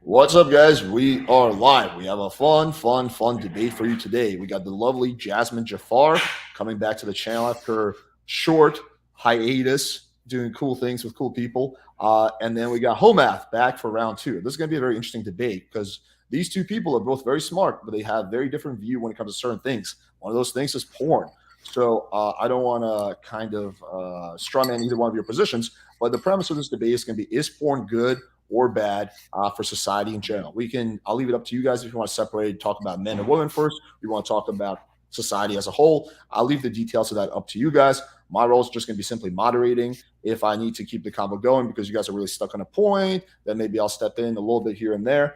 What's up, guys? We are live. We have a fun debate for you today. We got the lovely Jazmen Jafar coming back to the channel after short hiatus, doing cool things with cool people. And then we got Homath back for round two. This is going to be a very interesting debate because these two people are both very smart, but they have very different view when it comes to certain things. One of those things is porn. So I don't want to kind of strawman either one of your positions, but the premise of this debate is going to be: is porn good or bad for society in general? I'll leave it up to you guys if you want to separate, talk about men and women first. We want to talk about society as a whole. I'll leave the details of that up to you guys. My role is just going to be simply moderating. If I need to keep the combo going because you guys are really stuck on a point, then maybe I'll step in a little bit here and there.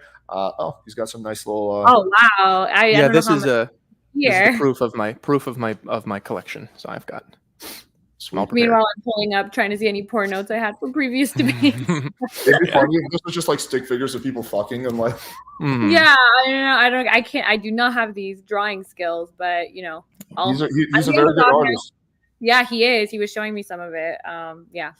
He's got some nice little. Oh wow! I Yeah, don't know this how is much a this is the here. proof of my collection. So I've got Sweet. Meanwhile, I'm pulling up trying to see any poor notes I had from previous debates. It'd be funny if this was just like stick figures of people fucking and like. Yeah, I don't know. I can't. I do not have these drawing skills, but you know, He's a very Amazon good now. artist. Yeah, he is. He was showing me some of it. Yeah.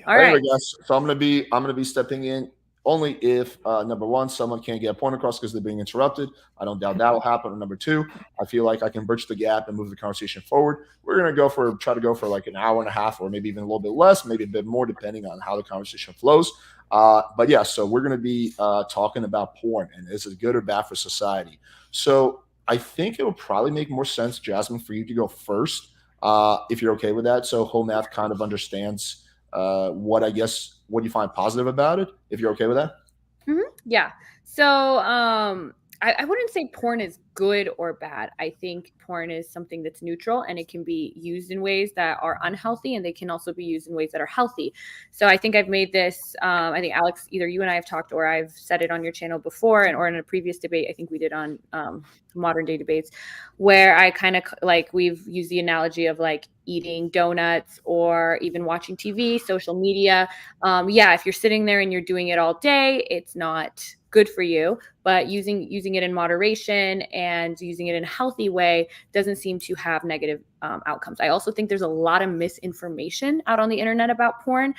All Anyway, right. guys, so I'm gonna be stepping in only if number one, someone can't get a point across because they're being interrupted. I don't doubt that will happen. Or number two, I feel like I can bridge the gap and move the conversation forward. We're gonna try to go for like an hour and a half, or maybe even a little bit less, maybe a bit more, depending on how the conversation flows. But yeah, so we're gonna be talking about porn and is it good or bad for society. So I think it would probably make more sense, Jasmine, for you to go first, if you're okay with that. So Homath kind of understands what you find positive about it, if you're okay with that. Yeah. So I wouldn't say porn is good or bad. I think porn is something that's neutral and it can be used in ways that are unhealthy and they can also be used in ways that are healthy. So I think I've made this, I think Alex, either you and I have talked or I've said it on your channel before or in a previous debate, I think we did on modern day debates, where I kind of like, we've used the analogy of like eating donuts or even watching TV, social media. Yeah, if you're sitting there and you're doing it all day, it's not good for you, but using it in moderation and using it in a healthy way doesn't seem to have negative outcomes. I also think there's a lot of misinformation out on the internet about porn.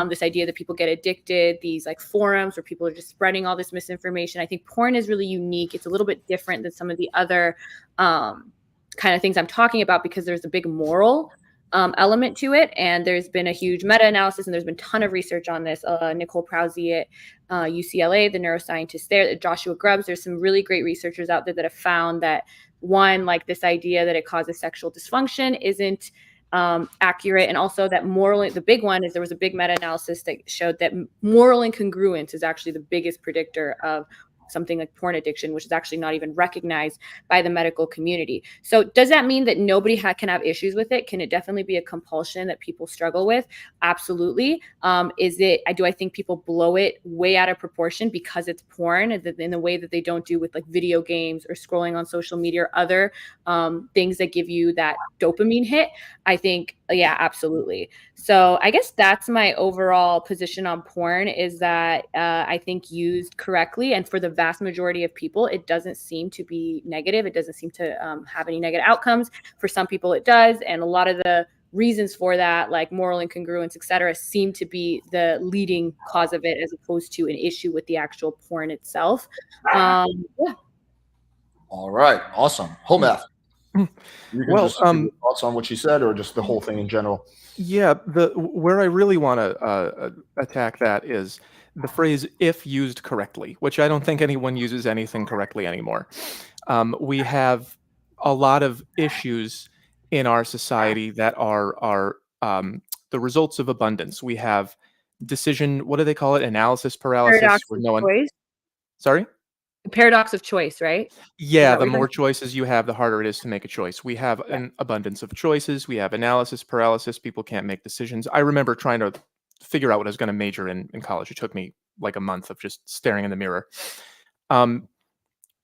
This idea that people get addicted, these like forums where people are just spreading all this misinformation. I think porn is really unique. It's a little bit different than some of the other kind of things I'm talking about because there's a big moral element to it. And there's been a huge meta-analysis and there's been a ton of research on this. Nicole Prousey at UCLA, the neuroscientist there, Joshua Grubbs, there's some really great researchers out there that have found that one, like this idea that it causes sexual dysfunction isn't accurate. And also that the big one is there was a big meta-analysis that showed that moral incongruence is actually the biggest predictor of something like porn addiction, which is actually not even recognized by the medical community. So does that mean that nobody can have issues with it? Can it definitely be a compulsion that people struggle with? Absolutely. Do I think people blow it way out of proportion because it's porn in the way that they don't do with like video games or scrolling on social media or other things that give you that dopamine hit? I think, yeah, absolutely. So I guess that's my overall position on porn is that I think used correctly and for the vast majority of people, it doesn't seem to be negative. It doesn't seem to have any negative outcomes. For some people, it does. And a lot of the reasons for that, like moral incongruence, et cetera, seem to be the leading cause of it as opposed to an issue with the actual porn itself. Yeah. All right, awesome. Homath. You can Well, just give your thoughts on what she said, or just the whole thing in general. yeah, where I really want to attack that is the phrase "if used correctly," which I don't think anyone uses anything correctly anymore. We have a lot of issues in our society that are the results of abundance. We have what do they call it? Analysis paralysis, Paradox where of no one. choice. Sorry. Paradox of choice, right? Yeah, the more choices you have, the harder it is to make a choice. We have an abundance of choices. We have analysis paralysis. People can't make decisions. I remember trying to figure out what I was going to major in college. It took me like a month of just staring in the mirror.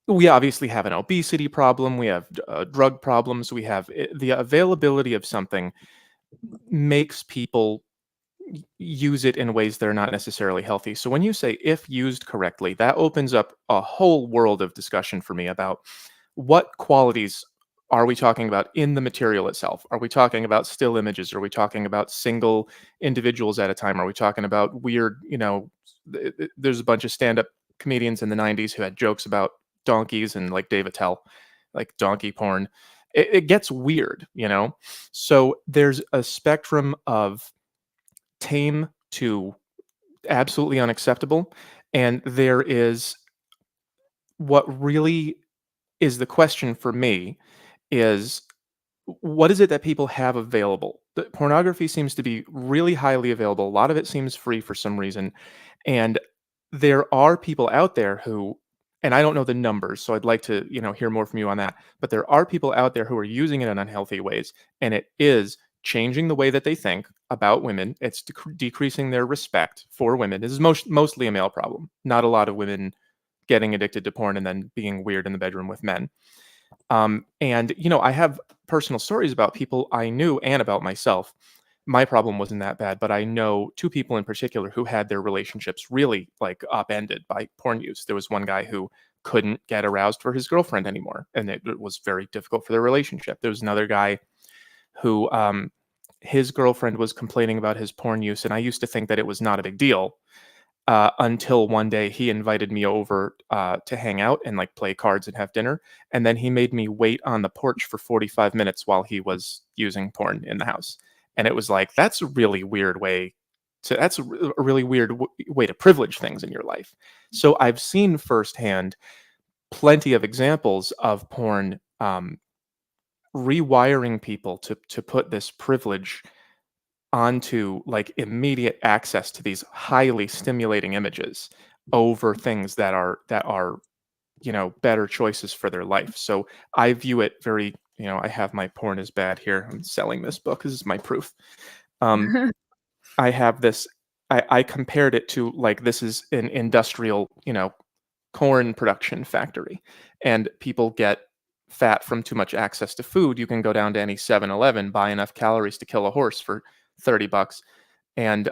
We obviously have an obesity problem. We have drug problems. We have the availability of something makes people use it in ways that are not necessarily healthy. So when you say if used correctly, that opens up a whole world of discussion for me about what qualities are we talking about in the material itself? Are we talking about still images? Are we talking about single individuals at a time? Are we talking about weird, there's a bunch of stand-up comedians in the 90s who had jokes about donkeys and like Dave Attell, like donkey porn. It gets weird, you know? So there's a spectrum of tame to absolutely unacceptable. And there is what really is the question for me is what is it that people have available? The pornography seems to be really highly available. A lot of it seems free for some reason. And there are people out there who, and I don't know the numbers, so I'd like to, hear more from you on that. But there are people out there who are using it in unhealthy ways, and it is changing the way that they think about women. It's decreasing their respect for women. This is mostly a male problem. Not a lot of women getting addicted to porn and then being weird in the bedroom with men. And I have personal stories about people I knew and about myself. My problem wasn't that bad, but I know two people in particular who had their relationships really like upended by porn use. There was one guy who couldn't get aroused for his girlfriend anymore, and it was very difficult for their relationship. There was another guy who his girlfriend was complaining about his porn use, and I used to think that it was not a big deal. Until one day he invited me over to hang out and like play cards and have dinner. And then he made me wait on the porch for 45 minutes while he was using porn in the house. And it was like, that's a really weird way that's a really weird way to privilege things in your life. So I've seen firsthand plenty of examples of porn rewiring people to put this privilege onto like immediate access to these highly stimulating images over things that are better choices for their life. So I view it very, I have my Porn is Bad here. I'm selling this book. This is my proof. I have this, I compared it to like, this is an industrial, corn production factory, and people get fat from too much access to food. You can go down to any 7-Eleven, buy enough calories to kill a horse for $30, and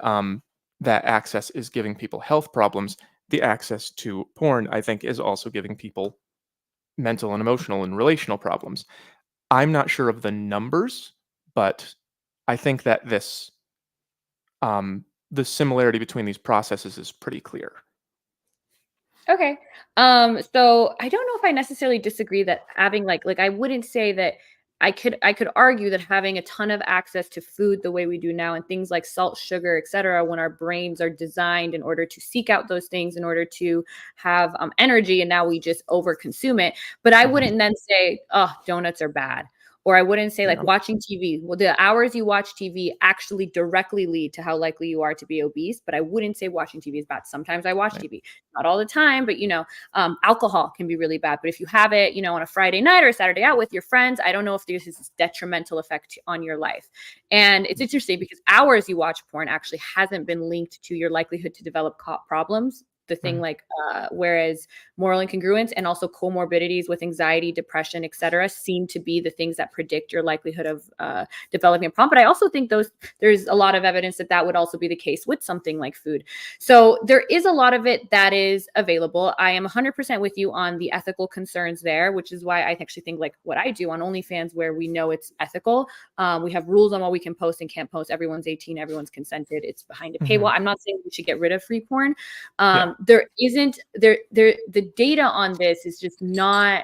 that access is giving people health problems. The access to porn, I think, is also giving people mental and emotional and relational problems. I'm not sure of the numbers, but I think that this the similarity between these processes is pretty clear. Okay. So I don't know if I necessarily disagree that having like I wouldn't say that I could argue that having a ton of access to food the way we do now and things like salt, sugar, etc., when our brains are designed in order to seek out those things in order to have energy, and now we just overconsume it. But I wouldn't then say, oh, donuts are bad. Or I wouldn't say like watching TV. Well, the hours you watch TV actually directly lead to how likely you are to be obese. But I wouldn't say watching TV is bad. Sometimes I watch TV, not all the time, but alcohol can be really bad. But if you have it, on a Friday night or a Saturday out with your friends, I don't know if there's this detrimental effect on your life. And it's interesting because hours you watch porn actually hasn't been linked to your likelihood to develop problems. The thing whereas moral incongruence and also comorbidities with anxiety, depression, etc., seem to be the things that predict your likelihood of developing a problem. But I also think there's a lot of evidence that would also be the case with something like food. So there is a lot of it that is available. I am 100% with you on the ethical concerns there, which is why I actually think like what I do on OnlyFans, where we know it's ethical. We have rules on what we can post and can't post. Everyone's 18, everyone's consented. It's behind a paywall. I'm not saying we should get rid of free porn. There isn't the data on this is just not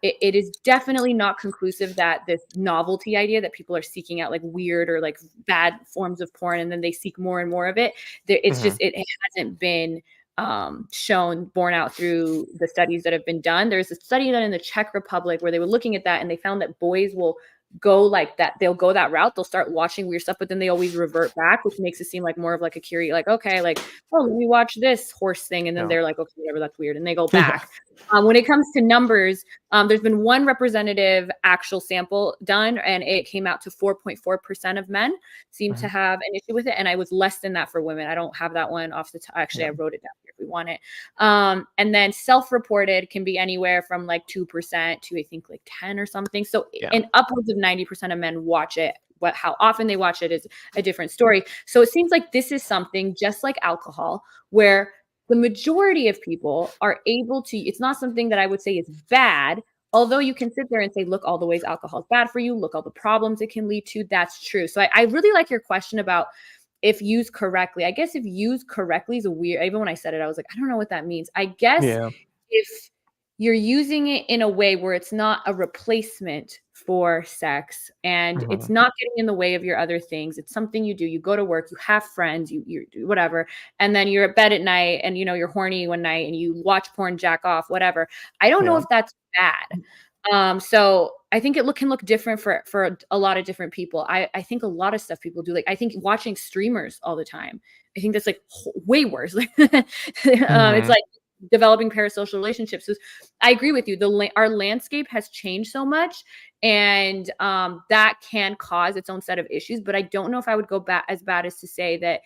it is definitely not conclusive that this novelty idea that people are seeking out like weird or like bad forms of porn and then they seek more and more of it. It's just it hasn't been borne out through the studies that have been done. There's a study done in the Czech Republic where they were looking at that and they found that boys will go like that. They'll go that route. They'll start watching weird stuff, but then they always revert back, which makes it seem like more of like a curious, like, okay, like, oh, let me watch this horse thing. And then they're like, okay, whatever, that's weird. And they go back. When it comes to numbers, there's been one representative actual sample done, and it came out to 4.4% of men seem to have an issue with it. And I was less than that for women. I don't have that one off the top. Actually, I wrote it down here if we want it. And then self-reported can be anywhere from like 2% to I think like 10 or something. So and upwards of 90% of men watch it. How often they watch it is a different story. So it seems like this is something just like alcohol, where the majority of people are able to, it's not something that I would say is bad, although you can sit there and say, look, all the ways alcohol is bad for you, look, all the problems it can lead to. That's true. So I really like your question about if used correctly. I guess if used correctly is a weird, even when I said it, I was like, I don't know what that means. I guess Yeah. if you're using it in a way where it's not a replacement for sex and it's not getting in the way of your other things. It's something you do. You go to work, you have friends, you do whatever, and then you're at bed at night and you're horny one night and you watch porn, jack off, whatever. I don't know if that's bad. So I think it can look different for a lot of different people. I think a lot of stuff people do, like I think watching streamers all the time, I think that's like way worse. It's like developing parasocial relationships. So I agree with you. Our landscape has changed so much, and that can cause its own set of issues. But I don't know if I would go as bad as to say that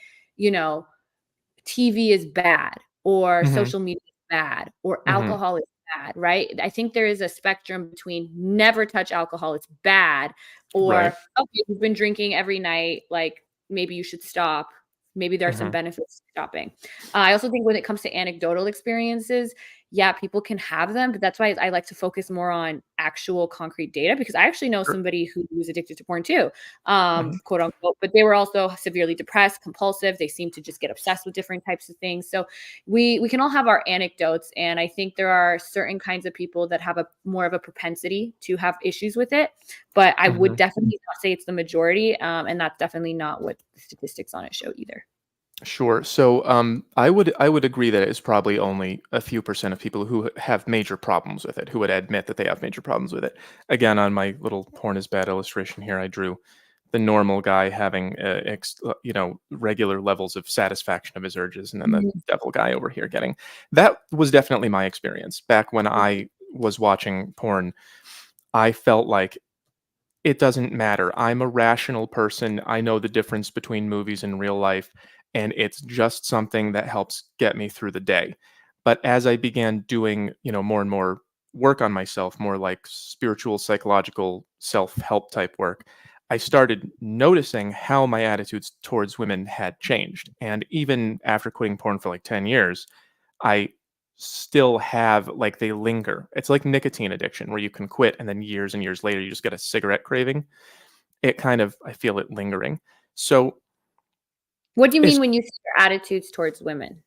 TV is bad or social media is bad or alcohol is bad, right? I think there is a spectrum between never touch alcohol, it's bad, or okay, you've been drinking every night, like maybe you should stop. Maybe there are some benefits to stopping. I also think when it comes to anecdotal experiences, yeah, people can have them, but that's why I like to focus more on actual concrete data, because I actually know somebody who was addicted to porn too, quote unquote, but they were also severely depressed, compulsive. They seem to just get obsessed with different types of things. So we can all have our anecdotes. And I think there are certain kinds of people that have more of a propensity to have issues with it, but I would definitely not say it's the majority. And that's definitely not what the statistics on it show either. Sure. So I would agree that it's probably only a few percent of people who have major problems with it, who would admit that they have major problems with it. Again, on my little porn is bad illustration here, I drew the normal guy having regular levels of satisfaction of his urges, and then the devil guy over here getting. That was definitely my experience back when I was watching porn. I felt like it doesn't matter. I'm a rational person. I know the difference between movies and real life, and it's just something that helps get me through the day. But as I began doing, more and more work on myself, more like spiritual, psychological, self-help type work, I started noticing how my attitudes towards women had changed. And even after quitting porn for like 10 years, I still have, like, they linger. It's like nicotine addiction where you can quit and then years and years later you just get a cigarette craving. I feel it lingering. So What do you mean is when you say your attitudes towards women?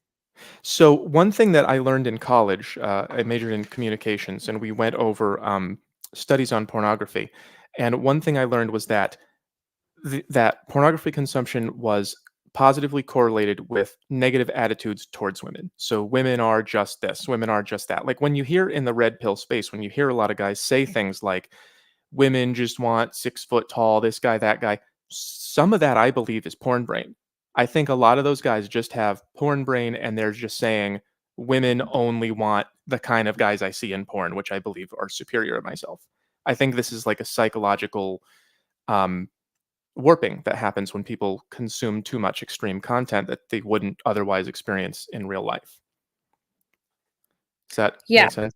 so one thing that I learned in college, I majored in communications, and we went over studies on pornography. And one thing I learned was that that pornography consumption was positively correlated with negative attitudes towards women. So women are just this, women are just that. Like when you hear in the red pill space, when you hear a lot of guys say things like women just want 6 foot tall, this guy, that guy, some of that I believe is porn brain. I think a lot of those guys just have porn brain and they're just saying women only want the kind of guys I see in porn, which I believe are superior to myself. I think this is like a psychological um, warping that happens when people consume too much extreme content that they wouldn't otherwise experience in real life. Does that Yeah. make sense?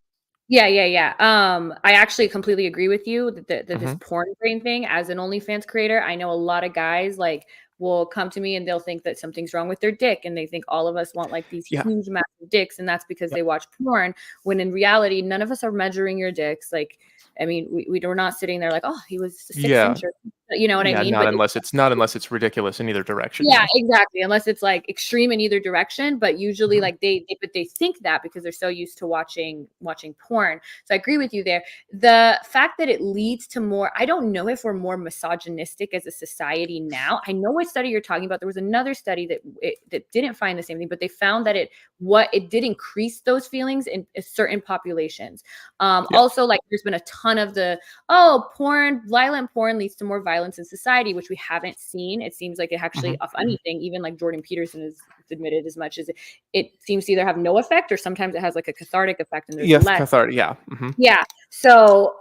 Yeah. I actually completely agree with you that this Mhm. porn brain thing. As an OnlyFans creator, I know a lot of guys like will come to me and they'll think that something's wrong with their dick, and they think all of us want like these Yeah. huge massive dicks, and that's because Yeah. they watch porn. When in reality, none of us are measuring your dicks. Like, I mean, we're not sitting there like, oh, he was a 6 inch, Yeah. or you know what I Yeah. mean? Not But unless it's ridiculous in either direction. yeah, Yeah. exactly. Unless it's like extreme in either direction, but usually Mhm. like they think that because they're so used to watching porn. So I agree with you there. The fact that it leads to more, I don't know if we're more misogynistic as a society now. I know what study you're talking about. There was another study that didn't find the same thing, but they found that it did increase those feelings in certain populations. Yeah. Also, like there's been a ton of violent porn leads to more violence in society, which we haven't seen. It seems like it actually, Mhm. if anything, even like Jordan Peterson has admitted as much as it seems to either have no effect or sometimes it has like a cathartic effect and there's Yes. less. Cathartic. Yeah. Mhm. Yeah. So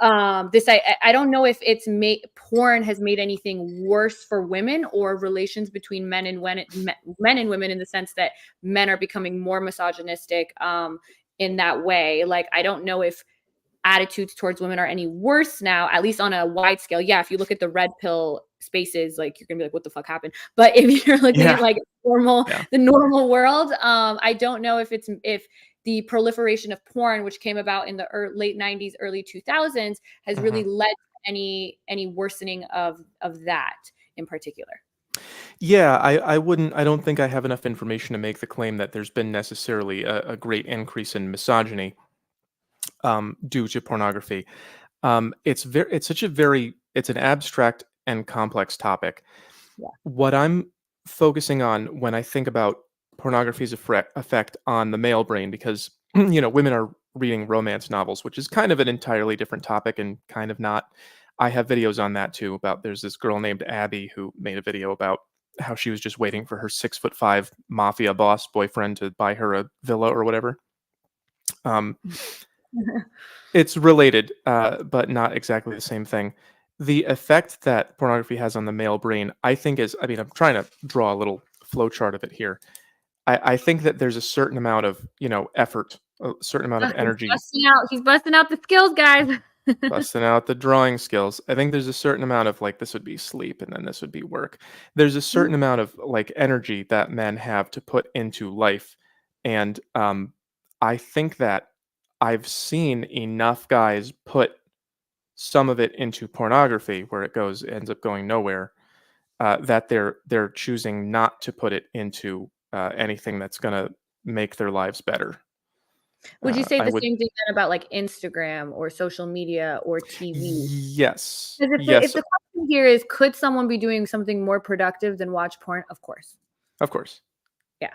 this I don't know if it's porn has made anything worse for women or relations between men and women in the sense that men are becoming more misogynistic in that way. Like I don't know if attitudes towards women are any worse now, at least on a wide scale. Yeah, if you look at the red pill spaces, like you're gonna be like, what the fuck happened? But if you're looking Yeah. at like Yeah. the normal world, I don't know if the proliferation of porn, which came about in the late 90s, early 2000s, has really Mhm. led to any worsening of that in particular. Yeah, I don't think I have enough information to make the claim that there's been necessarily a great increase in misogyny due to pornography. It's such a it's an abstract and complex topic. Yeah. What I'm focusing on when I think about pornography's effect on the male brain, because women are reading romance novels, which is kind of an entirely different topic and kind of not. I have videos on that too. About there's this girl named Abby who made a video about how she was just waiting for her 6'5" mafia boss boyfriend to buy her a villa or whatever. Um, it's related, but not exactly the same thing. The effect that pornography has on the male brain, I think is, I mean, I'm trying to draw a little flow chart of it here. I think that there's a certain amount of, effort, a certain amount of energy, He's busting out the skills, guys. busting out the drawing skills. I think there's a certain amount of like, this would be sleep and then this would be work. There's a certain amount of like energy that men have to put into life. And I think that I've seen enough guys put some of it into pornography where ends up going nowhere, that they're choosing not to put it into anything that's going to make their lives better. Would you say I the would. same thing then about like Instagram or social media or TV? Yes. Because if Yes. the question here is, could someone be doing something more productive than watch porn? Of course. Of course. Yeah.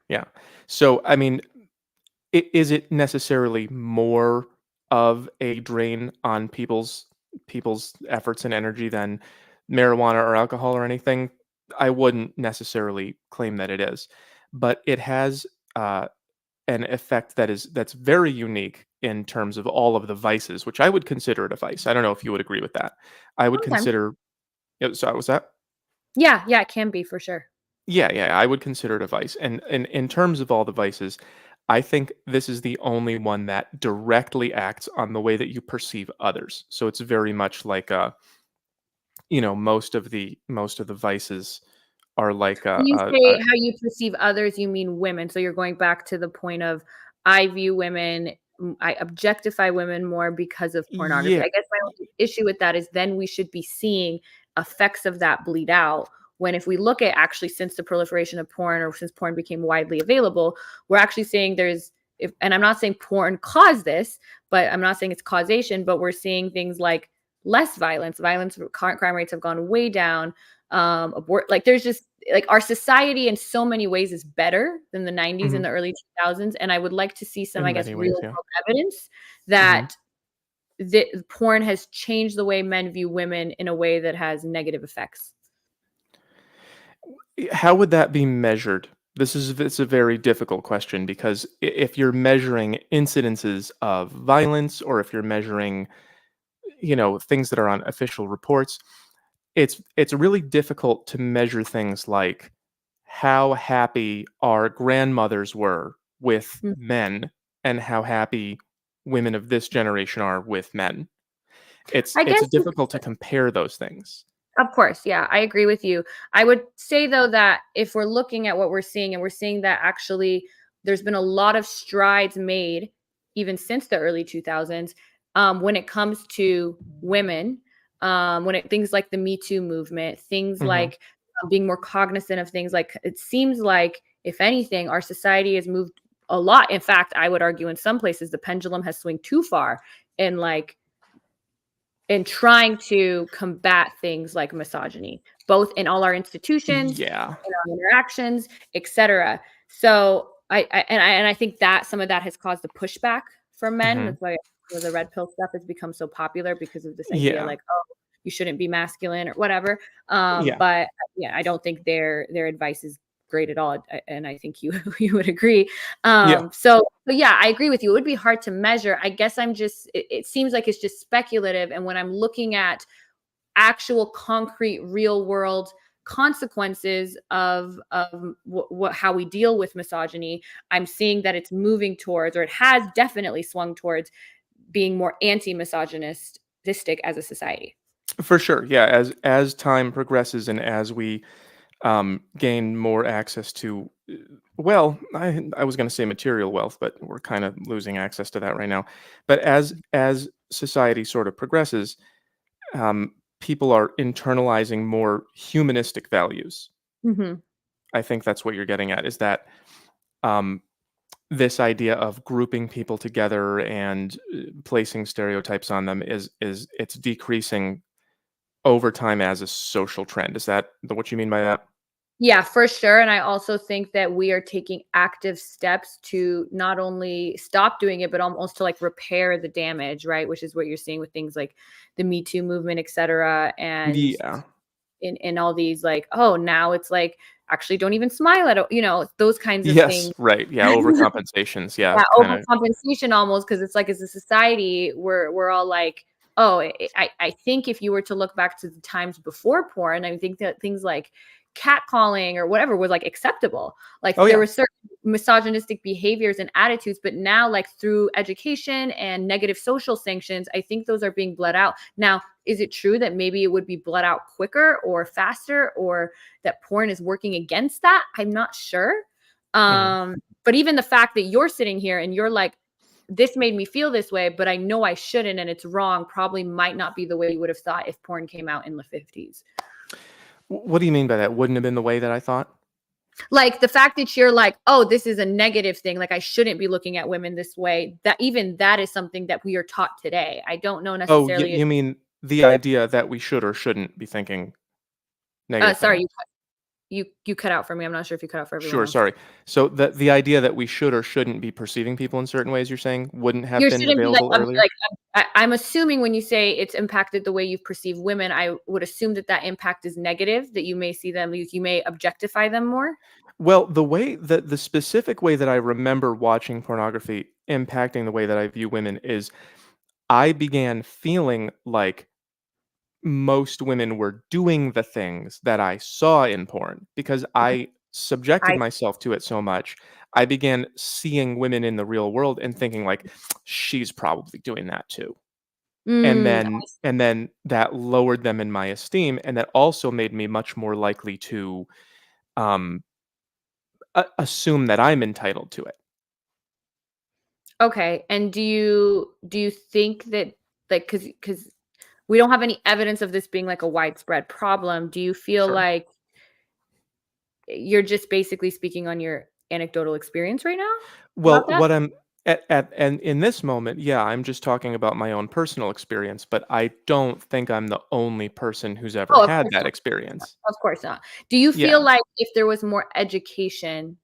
Yeah. So I mean, is it necessarily more of a drain on people's efforts and energy than marijuana or alcohol or anything? I wouldn't necessarily claim that it is, but it has an effect that's very unique in terms of all of the vices, which I would consider it a vice. I don't know if you would agree with that. I would Sometimes. consider. Yeah, so was that? Yeah, it can be for sure. Yeah, I would consider it a vice. And in terms of all the vices, I think this is the only one that directly acts on the way that you perceive others. So it's very much like most of the vices are like When you say how you perceive others, you mean women. So you're going back to the point of I view women, I objectify women more because of pornography. yeah. I guess my only issue with that is then we should be seeing effects of that bleed out. When if we look at actually since the proliferation of porn or since porn became widely available, we're actually saying and I'm not saying porn caused this, but I'm not saying it's causation, but we're seeing things like less violence. Crime rates have gone way down. Like there's just like our society in so many ways is better than the 90s and Mhm. the early 2000s, and I would like to see some, I In guess, many real ways, yeah. world evidence Mhm. that porn has changed the way men view women in a way that has negative effects. How would that be measured? It's a very difficult question because if you're measuring incidences of violence or if you're measuring, things that are on official reports, it's really difficult to measure things like how happy our grandmothers were with Mm. men and how happy women of this generation are with men. It's I guess it's difficult to compare those things. Of course, yeah, I agree with you. I would say though that if we're looking at what we're seeing and we're seeing that actually there's been a lot of strides made even since the early 2000s when it comes to women, things like the Me Too movement, things Mhm. like being more cognizant of things like it seems like if anything, our society has moved a lot. In fact, I would argue in some places the pendulum has swung too far in and trying to combat things like misogyny, both in all our institutions, Yeah. in our interactions, etc. So I think that some of that has caused a pushback from men. Mhm. That's why the red pill stuff has become so popular because of this idea, Yeah. like, oh, you shouldn't be masculine or whatever. Yeah. But yeah, I don't think their advice is great at all, and I think you you would agree. Yeah. But yeah, I agree with you. It would be hard to measure. I guess it seems like it's just speculative. And when I'm looking at actual concrete real world consequences of how we deal with misogyny, I'm seeing that it's moving towards, or it has definitely swung towards being more anti-misogynistic as a society. For sure. Yeah, as time progresses and as we gain more access to, well, I was going to say material wealth, but we're kind of losing access to that right now. But as society sort of progresses, people are internalizing more humanistic values. Mhm. I think that's what you're getting at, is that um, this idea of grouping people together and placing stereotypes on them is it's decreasing over time as a social trend. Is that what you mean by that? Yeah, for sure, and I also think that we are taking active steps to not only stop doing it, but almost to, like, repair the damage, right? Which is what you're seeing with things like the Me Too movement, et cetera, and Yeah. in all these, like, "Oh, now it's like, actually don't even smile at a," those kinds of Yes. things. Right. Yeah. Overcompensations. Yeah. Yeah, Kind of. overcompensation almost, because it's like, as a society, we're all like, oh, I think if you were to look back to the times before porn, I think that things like catcalling or whatever was, like, acceptable. Like, Oh there yeah. were certain misogynistic behaviors and attitudes, but now, like, through education and negative social sanctions, I think those are being bled out. Now, is it true that maybe it would be bled out quicker or faster, or that porn is working against that? I'm not sure. Mhm. But even the fact that you're sitting here and you're like, this made me feel this way, but I know I shouldn't and it's wrong, probably might not be the way you would have thought if porn came out in the 50s. What do you mean by that? Wouldn't have been the way that I thought? Like, the fact that you're like, oh, this is a negative thing, like, I shouldn't be looking at women this way, that even that is something that we are taught today. I don't know Oh, necessarily. you mean the idea that we should or shouldn't be thinking negative Sorry, things? you cut out for me. I'm not sure if you cut out for everyone Sure, else. sorry. So the idea that we should or shouldn't be perceiving people in certain ways, you're saying, wouldn't have You been shouldn't be like, available earlier? I'm assuming when you say it's impacted the way you perceive women, I would assume that that impact is negative, that you may see them, you may objectify them more? Well, the way that the specific way that I remember watching pornography impacting the way that I view women is I began feeling like most women were doing the things that I saw in porn because Mhm. I subjected I myself to it so much. I began seeing women in the real world and thinking like she's probably doing that too. And mm, then that lowered them in my esteem, and that also made me much more likely to um assume that I'm entitled to it. okay, and do you think that, like, because we don't have any evidence of this being, like, a widespread problem, do you feel Sure. like you're just basically speaking on your anecdotal experience right now Well, about that? what I'm at and in this moment, yeah, I'm just talking about my own personal experience, but I don't think I'm the only person who's ever Oh, of had course that not. experience. Of course not. Do you feel Yeah. like if there was more education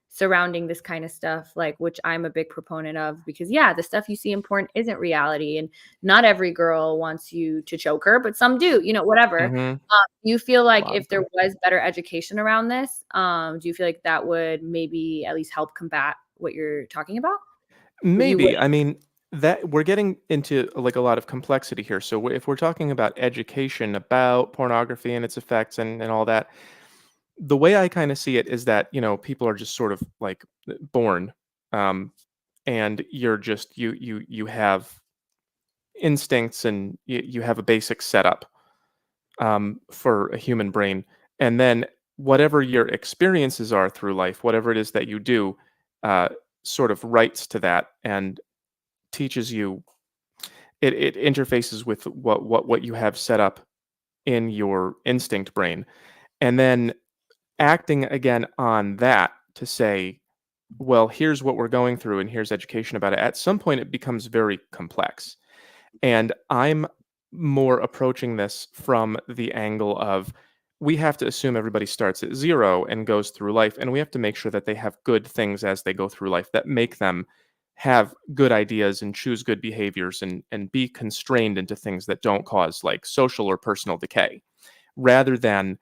surrounding this kind of stuff, like, which I'm a big proponent of, because yeah, the stuff you see in porn isn't reality, and not every girl wants you to choke her, but some do, whatever. Mhm. Do you feel A like lot if of there them. was better education around this, do you feel like that would maybe at least help combat what you're talking about? Or you Maybe. wouldn't? I mean, that we're getting into like a lot of complexity here. So if we're talking about education about pornography and its effects and all that, the way I kind of see it is that, people are just sort of like born um and you're just you have instincts and you have a basic setup for a human brain. And then whatever your experiences are through life, whatever it is that you do, uh, sort of writes to that and teaches you. It interfaces with what you have set up in your instinct brain, and then acting again on that to say, well, here's what we're going through, and here's education about it. At some point, it becomes very complex. And I'm more approaching this from the angle of we have to assume everybody starts at zero and goes through life, and we have to make sure that they have good things as they go through life that make them have good ideas and choose good behaviors and be constrained into things that don't cause like social or personal decay rather than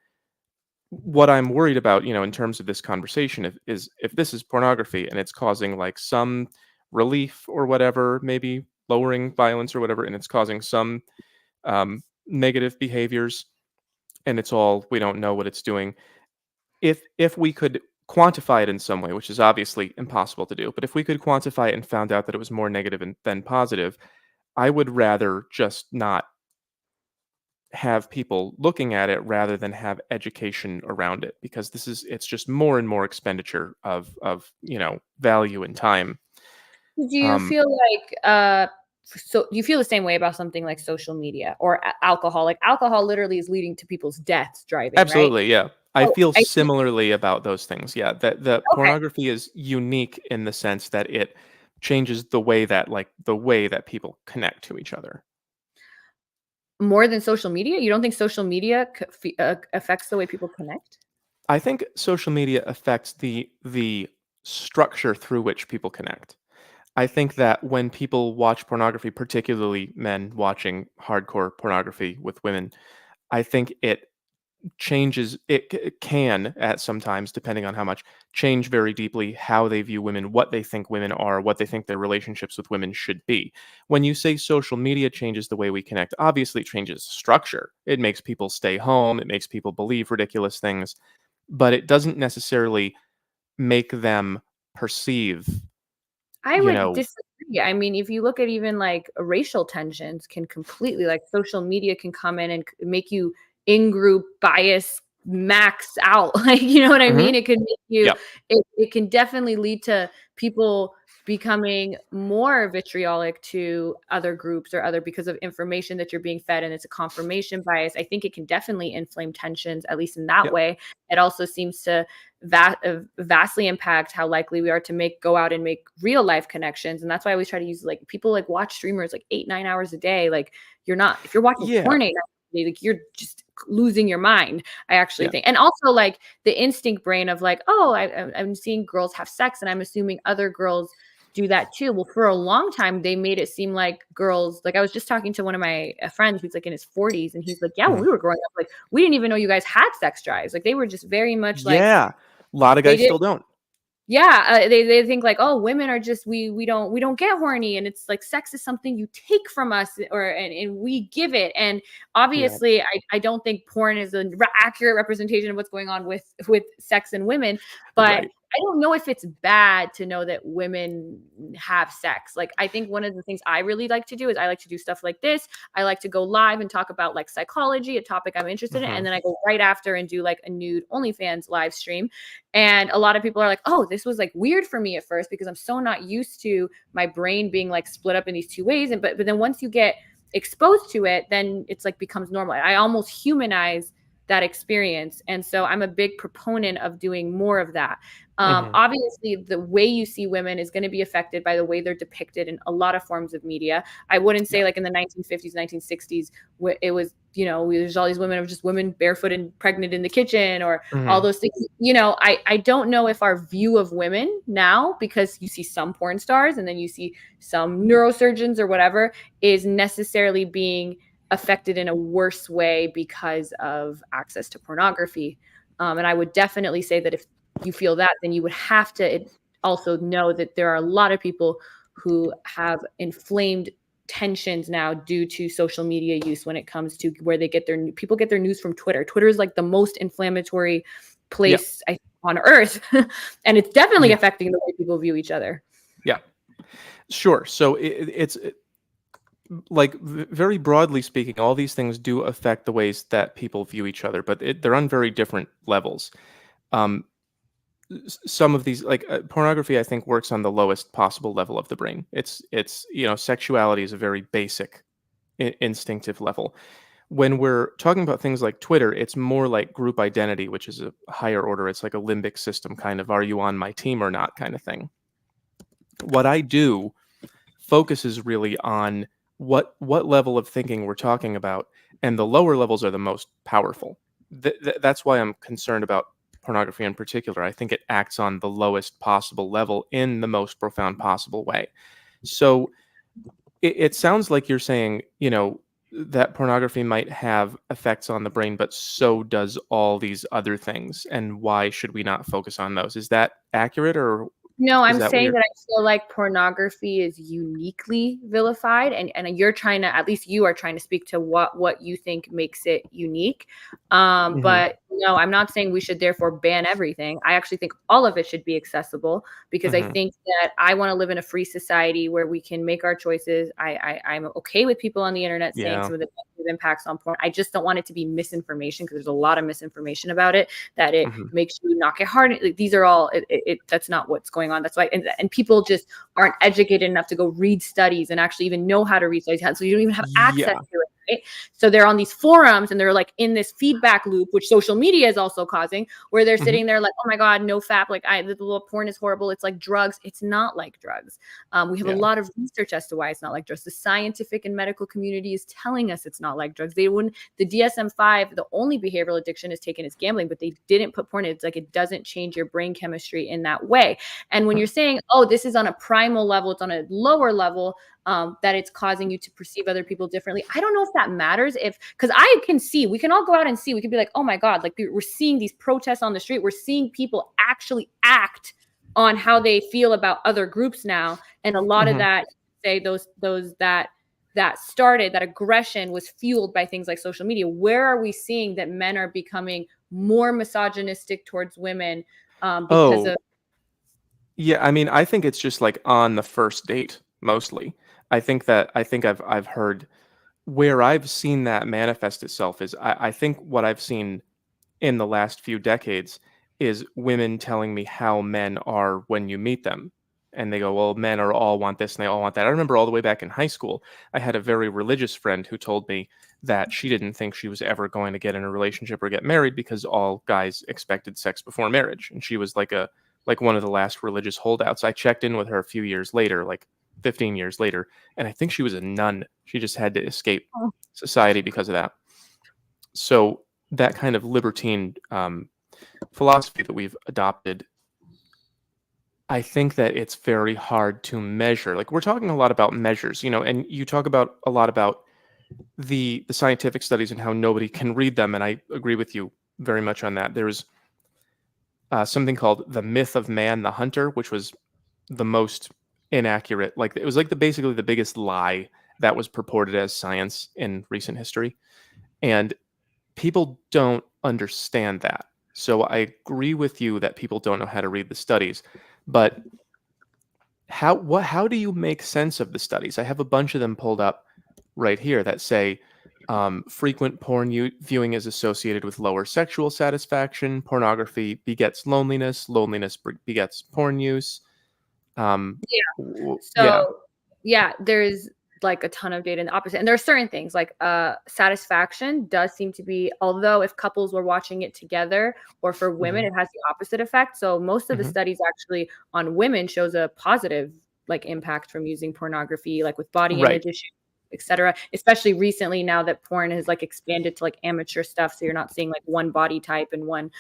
what I'm worried about, in terms of this conversation, is if this is pornography and it's causing like some relief or whatever, maybe lowering violence or whatever, and it's causing some negative behaviors, and it's all we don't know what it's doing. If we could quantify it in some way, which is obviously impossible to do, but if we could quantify it and found out that it was more negative than positive, I would rather just not have people looking at it rather than have education around it because it's just more and more expenditure of value and time. Do you um feel like, so do you feel the same way about something like social media or alcohol? Like, alcohol literally is leading to people's deaths driving, right? Absolutely, yeah. I Oh, feel I similarly about those things. Yeah, that the okay. pornography is unique in the sense that it changes the way that people connect to each other. More than social media? You don't think social media affects the way people connect? I think social media affects the structure through which people connect. I think that when people watch pornography, particularly men watching hardcore pornography with women, I think it can at sometimes, depending on how much, change very deeply how they view women, what they think women are, what they think their relationships with women should be. When you say social media changes the way we connect, obviously it changes structure. It makes people stay home, it makes people believe ridiculous things, but it doesn't necessarily make them perceive, I you would know. disagree. I mean, if you look at even like racial tensions can completely like social media can come in and make you in group bias max out. Like, you know what I Mhm. mean? It could make you Yep. it can definitely lead to people becoming more vitriolic to other groups or other because of information that you're being fed and it's a confirmation bias. I think it can definitely inflame tensions, at least in that Yep. way. It also seems to vastly impact how likely we are to go out and make real life connections. And that's why I always try to use like people like watch streamers like 8 9 hours a day. Like if you're watching Yeah. porn 8 hours a day, like you're just losing your mind. I actually Yeah. think. And also like the instinct brain of like, oh, I'm seeing girls have sex and I'm assuming other girls do that too. Well, for a long time, they made it seem like girls, like I was just talking to one of my friends who's like in his 40s, and he's like, yeah, when Mhm. we were growing up, like we didn't even know you guys had sex drives. Like they were just very much like Yeah. A lot of they guys did. still don't. Yeah, they think like, oh, women are just we don't get horny, and it's like sex is something you take from us, and we give it. And Yeah. obviously, I don't think porn is an accurate representation of what's going on with sex and women, but Right. I don't know if it's bad to know that women have sex. Like, I think one of the things I really like to do is I like to do stuff like this. I like to go live and talk about like psychology, a topic I'm interested in, and Mhm. then I go right after and do like a nude OnlyFans live stream. And a lot of people are like, oh, this was like weird for me at first because I'm so not used to my brain being like split up in these two ways. And but then once you get exposed to it, then it's like becomes normal. I almost humanize that experience. And so I'm a big proponent of doing more of that. Mhm. Obviously, the way you see women is going to be affected by the way they're depicted in a lot of forms of media. I wouldn't say Yep. like in the 1950s, 1960s, it was, there's all these women of just women barefoot and pregnant in the kitchen or all Mhm. those things. I don't know if our view of women now, because you see some porn stars and then you see some neurosurgeons or whatever, is necessarily being affected in a worse way because of access to pornography. And I would definitely say that if you feel that, then you would have to also know that there are a lot of people who have inflamed tensions now due to social media use when it comes to where people get their news from Twitter. Twitter is like the most inflammatory Yeah. place on earth. And it's definitely Yeah. affecting the way people view each other. Yeah. Sure. So like very broadly speaking, all these things do affect the ways that people view each other, but they're on very different levels. Um, some of these, like pornography, I think works on the lowest possible level of the brain. Sexuality is a very basic, instinctive level. When we're talking about things like Twitter, it's more like group identity, which is a higher order. It's like a limbic system kind of, are you on my team or not kind of thing. What I do focuses really on what level of thinking we're talking about, and the lower levels are the most powerful. That's why I'm concerned about pornography in particular. I think it acts on the lowest possible level in the most profound possible way. So it sounds like you're saying, that pornography might have effects on the brain, but so does all these other things. And why should we not focus on those? Is that accurate, or No, is I'm that saying weird? that I feel like pornography is uniquely vilified, and you're trying to, at least you are trying to speak to what you think makes it unique. Hmm. But no, I'm not saying we should therefore ban everything. I actually think all of it should be accessible because I Hmm. think that I want to live in a free society where we can make our choices. I'm okay with people on the internet saying Yeah. some of the negative impacts on porn. I just don't want it to be misinformation because there's a lot of misinformation about it that it Hmm. makes you not get hard. Like, these are all that's not what's going on. That's why and people just aren't educated enough to go read studies and actually even know how to read studies. So you don't even have access Yeah. to it. right? So they're on these forums and they're like in this feedback loop, which social media is also causing, where they're sitting there like, oh my God, no fap, like the porn is horrible. It's like drugs. It's not like drugs. We have a lot of research as to why it's not like drugs. The scientific and medical community is telling us it's not like drugs. They wouldn't, the DSM-5, the only behavioral addiction is taken as gambling, but they didn't put porn in. It's like, it doesn't change your brain chemistry in that way. And when you're saying, oh, this is on a primal level, it's on a lower level, that it's causing you to perceive other people differently. I don't know if that matters, because I can see, we can all go out and see, we can be like, oh my God, like we're seeing these protests on the street. We're seeing people actually act on how they feel about other groups now. And a lot of that, say those that started, that aggression was fueled by things like social media. Where are we seeing that men are becoming more misogynistic towards women because of? Yeah, I mean, I think it's just like on the first date mostly. I think I've heard where I've seen that manifest itself is I think what I've seen in the last few decades is women telling me how men are when you meet them. And they go, well, men are all want this and they all want that. I remember all the way back in high school, I had a very religious friend who told me that she didn't think she was ever going to get in a relationship or get married because all guys expected sex before marriage. And she was like one of the last religious holdouts. I checked in with her a few years later, like 15 years later, and I think she was a nun. She just had to escape society because of that. So that kind of libertine philosophy that we've adopted, I think that it's very hard to measure. Like, we're talking a lot about measures, and you talk about a lot about the scientific studies and how nobody can read them, and I agree with you very much on that. There's something called the myth of man the hunter, which was the most inaccurate. Like, it was like basically the biggest lie that was purported as science in recent history, and people don't understand that. So I agree with you that people don't know how to read the studies, but how do you make sense of the studies? I have a bunch of them pulled up right here that say frequent porn viewing is associated with lower sexual satisfaction. Pornography begets loneliness. Loneliness begets porn use. There's like a ton of data in the opposite, and there are certain things like satisfaction does seem to be, although if couples were watching it together, or for women it has the opposite effect. So most of the studies actually on women shows a positive like impact from using pornography, like with body image issues, etc. Especially recently, now that porn has like expanded to like amateur stuff, so you're not seeing like one body type and one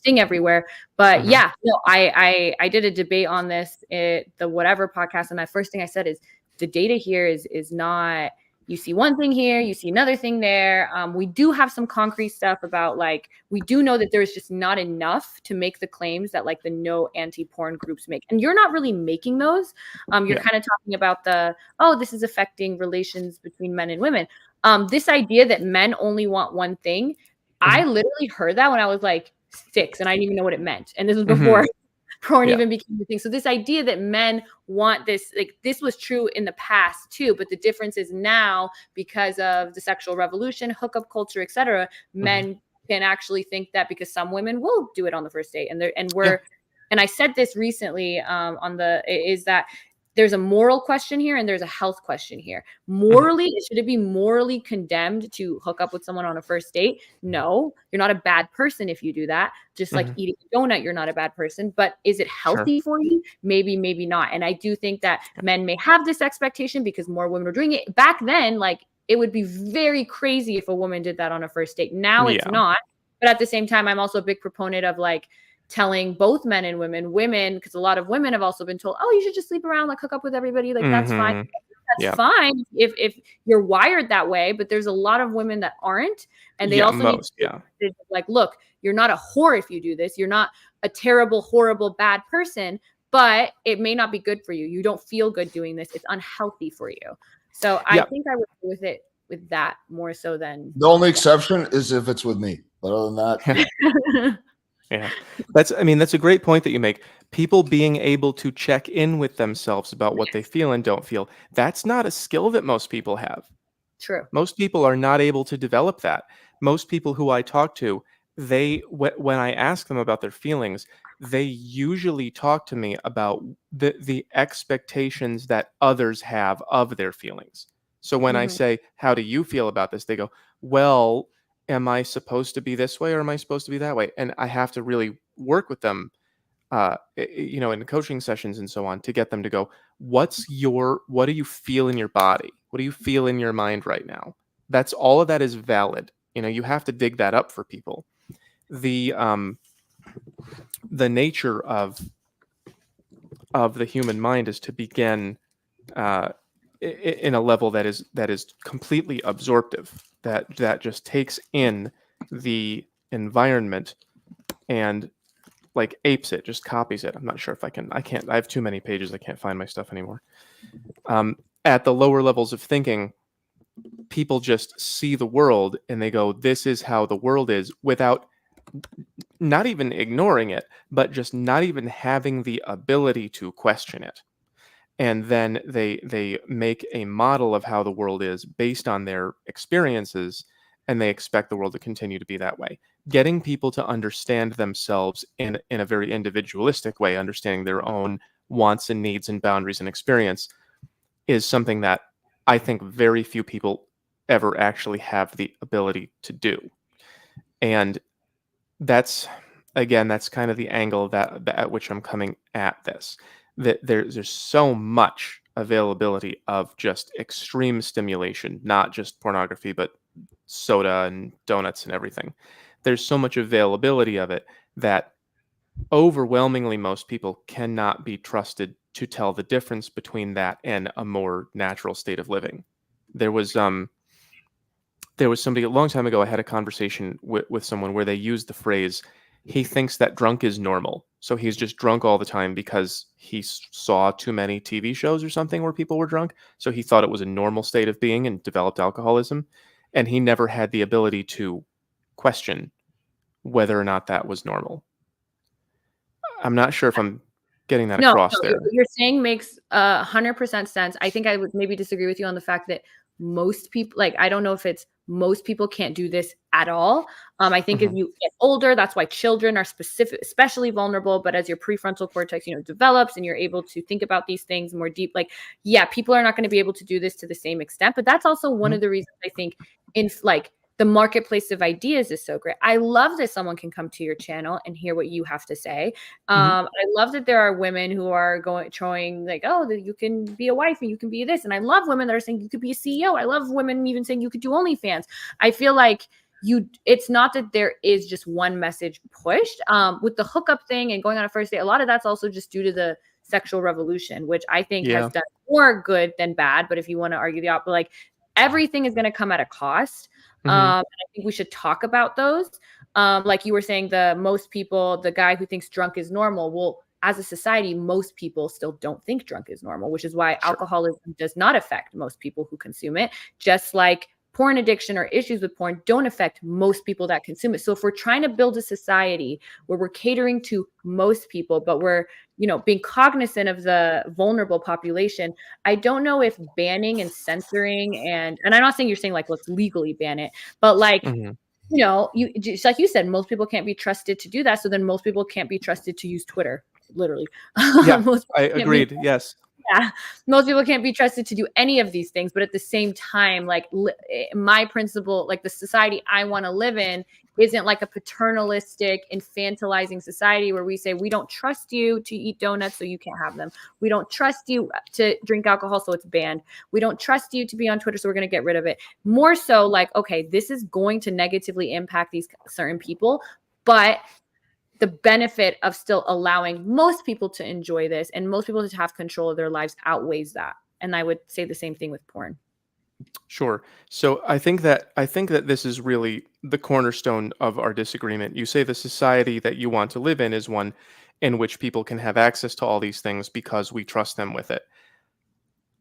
thing everywhere. But I did a debate on this the whatever podcast, and my first thing I said is the data here is not, you see one thing here, you see another thing there. We do have some concrete stuff about, like, we do know that there's just not enough to make the claims that like the no anti-porn groups make, and you're not really making those. You're kind of talking about this is affecting relations between men and women. This idea that men only want one thing, I literally heard that when I was like 6 and I didn't even know what it meant. And this was before porn even became a thing. So this idea that men want this, like, this was true in the past too, but the difference is now, because of the sexual revolution, hookup culture, etc., men can actually think that, because some women will do it on the first date. And I said this recently is that there's a moral question here and there's a health question here. Morally, should it be morally condemned to hook up with someone on a first date? No, you're not a bad person if you do that. Just like eating a donut, you're not a bad person. But is it healthy for you? Maybe, maybe not. And I do think that men may have this expectation because more women are doing it. Back then, like, it would be very crazy if a woman did that on a first date. Now it's not. But at the same time, I'm also a big proponent of like telling both men and women, because a lot of women have also been told, oh, you should just sleep around, like hook up with everybody, like that's fine. That's fine if you're wired that way, but there's a lot of women that aren't, and they also need like, look, you're not a whore if you do this, you're not a terrible, horrible, bad person, but it may not be good for you. You don't feel good doing this. It's unhealthy for you. So I think I would go with it with that more so than the only exception is if it's with me. But other than that, yeah, that's a great point that you make. People being able to check in with themselves about what they feel and don't feel. That's not a skill that most people have. True. Most people are not able to develop that. Most people who I talk to, when I ask them about their feelings, they usually talk to me about the expectations that others have of their feelings. So when I say, how do you feel about this? They go, well, am I supposed to be this way or am I supposed to be that way? And I have to really work with them, in coaching sessions and so on, to get them to go, what do you feel in your body? What do you feel in your mind right now? That's all of that is valid. You have to dig that up for people. The nature of the human mind is to begin in a level that is completely absorptive, that just takes in the environment and like apes it, just copies it. I'm not sure if I can't. I have too many pages. I can't find my stuff anymore. At the lower levels of thinking, people just see the world and they go, this is how the world is, without not even ignoring it, but just not even having the ability to question it. And then they make a model of how the world is based on their experiences, and they expect the world to continue to be that way. Getting people to understand themselves in a very individualistic way, understanding their own wants and needs and boundaries and experience, is something that I think very few people ever actually have the ability to do. And that's kind of the angle that at which I'm coming at this. That there's so much availability of just extreme stimulation, not just pornography, but soda and donuts and everything. There's so much availability of it that overwhelmingly most people cannot be trusted to tell the difference between that and a more natural state of living. There was somebody a long time ago. I had a conversation with someone where they used the phrase, he thinks that drunk is normal. So he's just drunk all the time because he saw too many TV shows or something where people were drunk. So he thought it was a normal state of being and developed alcoholism. And he never had the ability to question whether or not that was normal. I'm not sure if I'm getting that across there. What you're saying makes 100% sense. I think I would maybe disagree with you on the fact that most people, like, I don't know if it's most people can't do this at all. I think as you get older, that's why children are especially vulnerable. But as your prefrontal cortex, develops and you're able to think about these things more deep, like, yeah, people are not going to be able to do this to the same extent. But that's also one of the reasons I think the marketplace of ideas is so great. I love that someone can come to your channel and hear what you have to say. I love that there are women who are showing like, oh, that you can be a wife and you can be this. And I love women that are saying you could be a CEO. I love women even saying you could do OnlyFans. I feel like it's not that there is just one message pushed with the hookup thing and going on a first date. A lot of that's also just due to the sexual revolution, which I think has done more good than bad. But if you want to argue the opposite, like, everything is going to come at a cost. I think we should talk about those. Like you were saying, the guy who thinks drunk is normal. Well, as a society, most people still don't think drunk is normal, which is why alcoholism does not affect most people who consume it, just like porn addiction or issues with porn don't affect most people that consume it. So if we're trying to build a society where we're catering to most people, but we're, being cognizant of the vulnerable population, I don't know if banning and censoring and I'm not saying you're saying like, let's legally ban it, but like, you just like you said, most people can't be trusted to do that. So then most people can't be trusted to use Twitter, literally. Yeah, I agreed. Yes. Yeah, most people can't be trusted to do any of these things. But at the same time, like my principle, like the society I want to live in isn't like a paternalistic, infantilizing society where we say, we don't trust you to eat donuts, so you can't have them. We don't trust you to drink alcohol, so it's banned. We don't trust you to be on Twitter, so we're going to get rid of it. More so like, okay, this is going to negatively impact these certain people, but the benefit of still allowing most people to enjoy this and most people to have control of their lives outweighs that. And I would say the same thing with porn. Sure. So I think that this is really the cornerstone of our disagreement. You say the society that you want to live in is one in which people can have access to all these things because we trust them with it.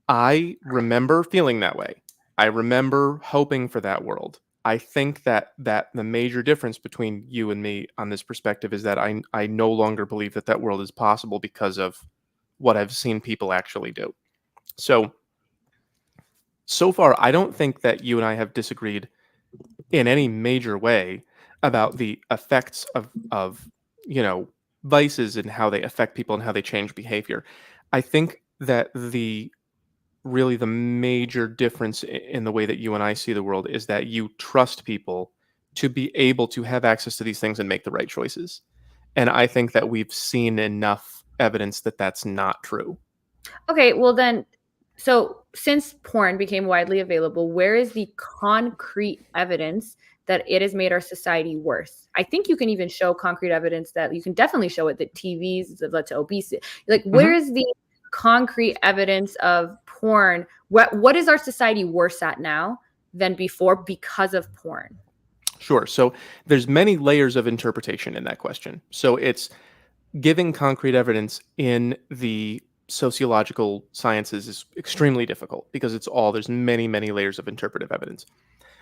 I remember feeling that way. I remember hoping for that world. I think that the major difference between you and me on this perspective is that I no longer believe that world is possible because of what I've seen people actually do. So far, I don't think that you and I have disagreed in any major way about the effects of vices and how they affect people and how they change behavior. I think that the really the major difference in the way that you and I see the world is that you trust people to be able to have access to these things and make the right choices. And I think that we've seen enough evidence that that's not true. Okay, well then, so since porn became widely available, where is the concrete evidence that it has made our society worse? I think you can even show concrete evidence that you can definitely show it that TVs have led to obesity. Like, where is the concrete evidence of porn? What is our society worse at now than before because of porn? Sure. So there's many layers of interpretation in that question. So it's giving concrete evidence in the sociological sciences is extremely difficult because there's many layers of interpretive evidence.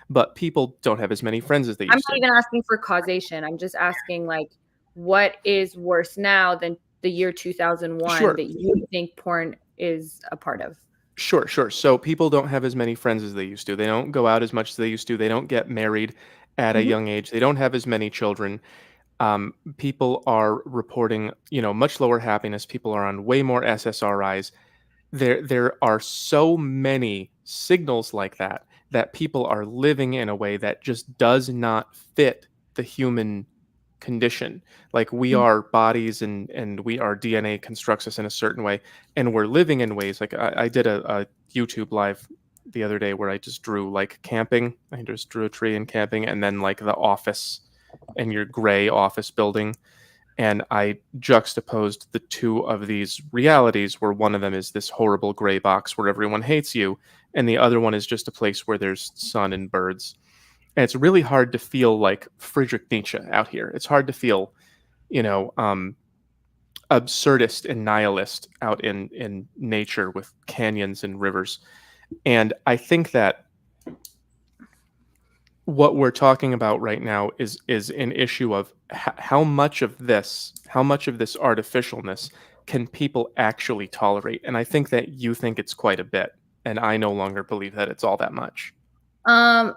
But people don't have as many friends as they I'm used not to. even asking for causation. I'm just asking, like, what is worse now than the year 2001 Sure. that you think porn is a part of? Sure. So people don't have as many friends as they used to. They don't go out as much as they used to. They don't get married at a Mhm. young age. They don't have as many children. People are reporting, much lower happiness. People are on way more SSRIs. There are so many signals like that people are living in a way that just does not fit the human condition. Like we Mhm. are bodies and our DNA constructs us in a certain way, and we're living in ways like I did a YouTube live the other day where I just drew like camping. I just drew a tree and camping, and then like the office and your gray office building, and I juxtaposed the two of these realities where one of them is this horrible gray box where everyone hates you, and the other one is just a place where there's sun and birds. And it's really hard to feel like Friedrich Nietzsche out here. It's hard to feel, you know, um, absurdist and nihilist out in nature with canyons and rivers. And I think that what we're talking about right now is an issue of how much of this artificialness can people actually tolerate. And I think that you think it's quite a bit, and I no longer believe that it's all that much. Um,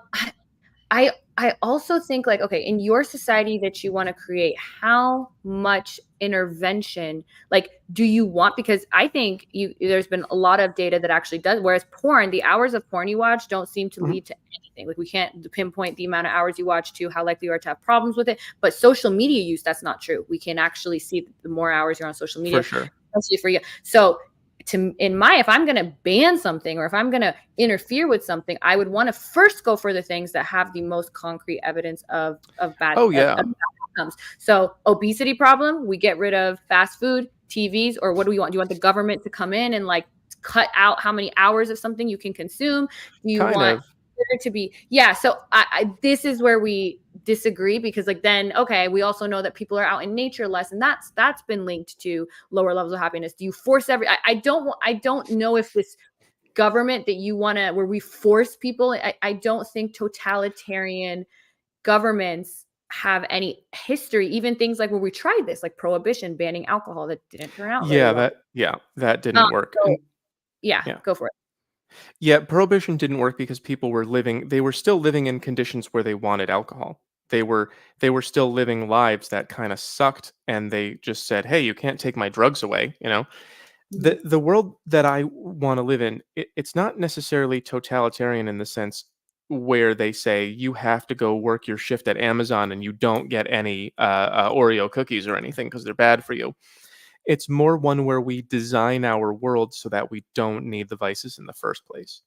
I also think, like, okay, in your society that you want to create, how much intervention, like, do you want? Because I think there's been a lot of data that actually does, whereas porn, the hours of porn you watch don't seem to Mhm. lead to anything. Like, we can't pinpoint the amount of hours you watch to how likely you are to have problems with it. But social media use, that's not true. We can actually see that the more hours you're on social For media, sure. especially for you. So if I'm going to ban something or if I'm going to interfere with something, I would want to first go for the things that have the most concrete evidence of bad Oh yeah. bad outcomes. So obesity problem, we get rid of fast food, TVs, or what do we want? Do you want the government to come in and like cut out how many hours of something you can consume? Do you Kind want of. there to be, yeah, so this is where we disagree, because like then okay, we also know that people are out in nature less, and that's been linked to lower levels of happiness. Do you force I don't know if this government that you want to, where we force people, I don't think totalitarian governments have any history, even things like where we tried this, like prohibition, banning alcohol, that didn't turn out very Yeah, well. that um, didn't work. so And yeah, yeah. go for it. Yeah, prohibition didn't work because they were still living in conditions where they wanted alcohol. They were they were still living lives that kind of sucked, and they just said, "Hey, you can't take my drugs away." Mhm. The world that I want to live in, it's not necessarily totalitarian in the sense where they say you have to go work your shift at Amazon and you don't get any Oreo cookies or anything because they're bad for you. It's more one where we design our world so that we don't need the vices in the first place.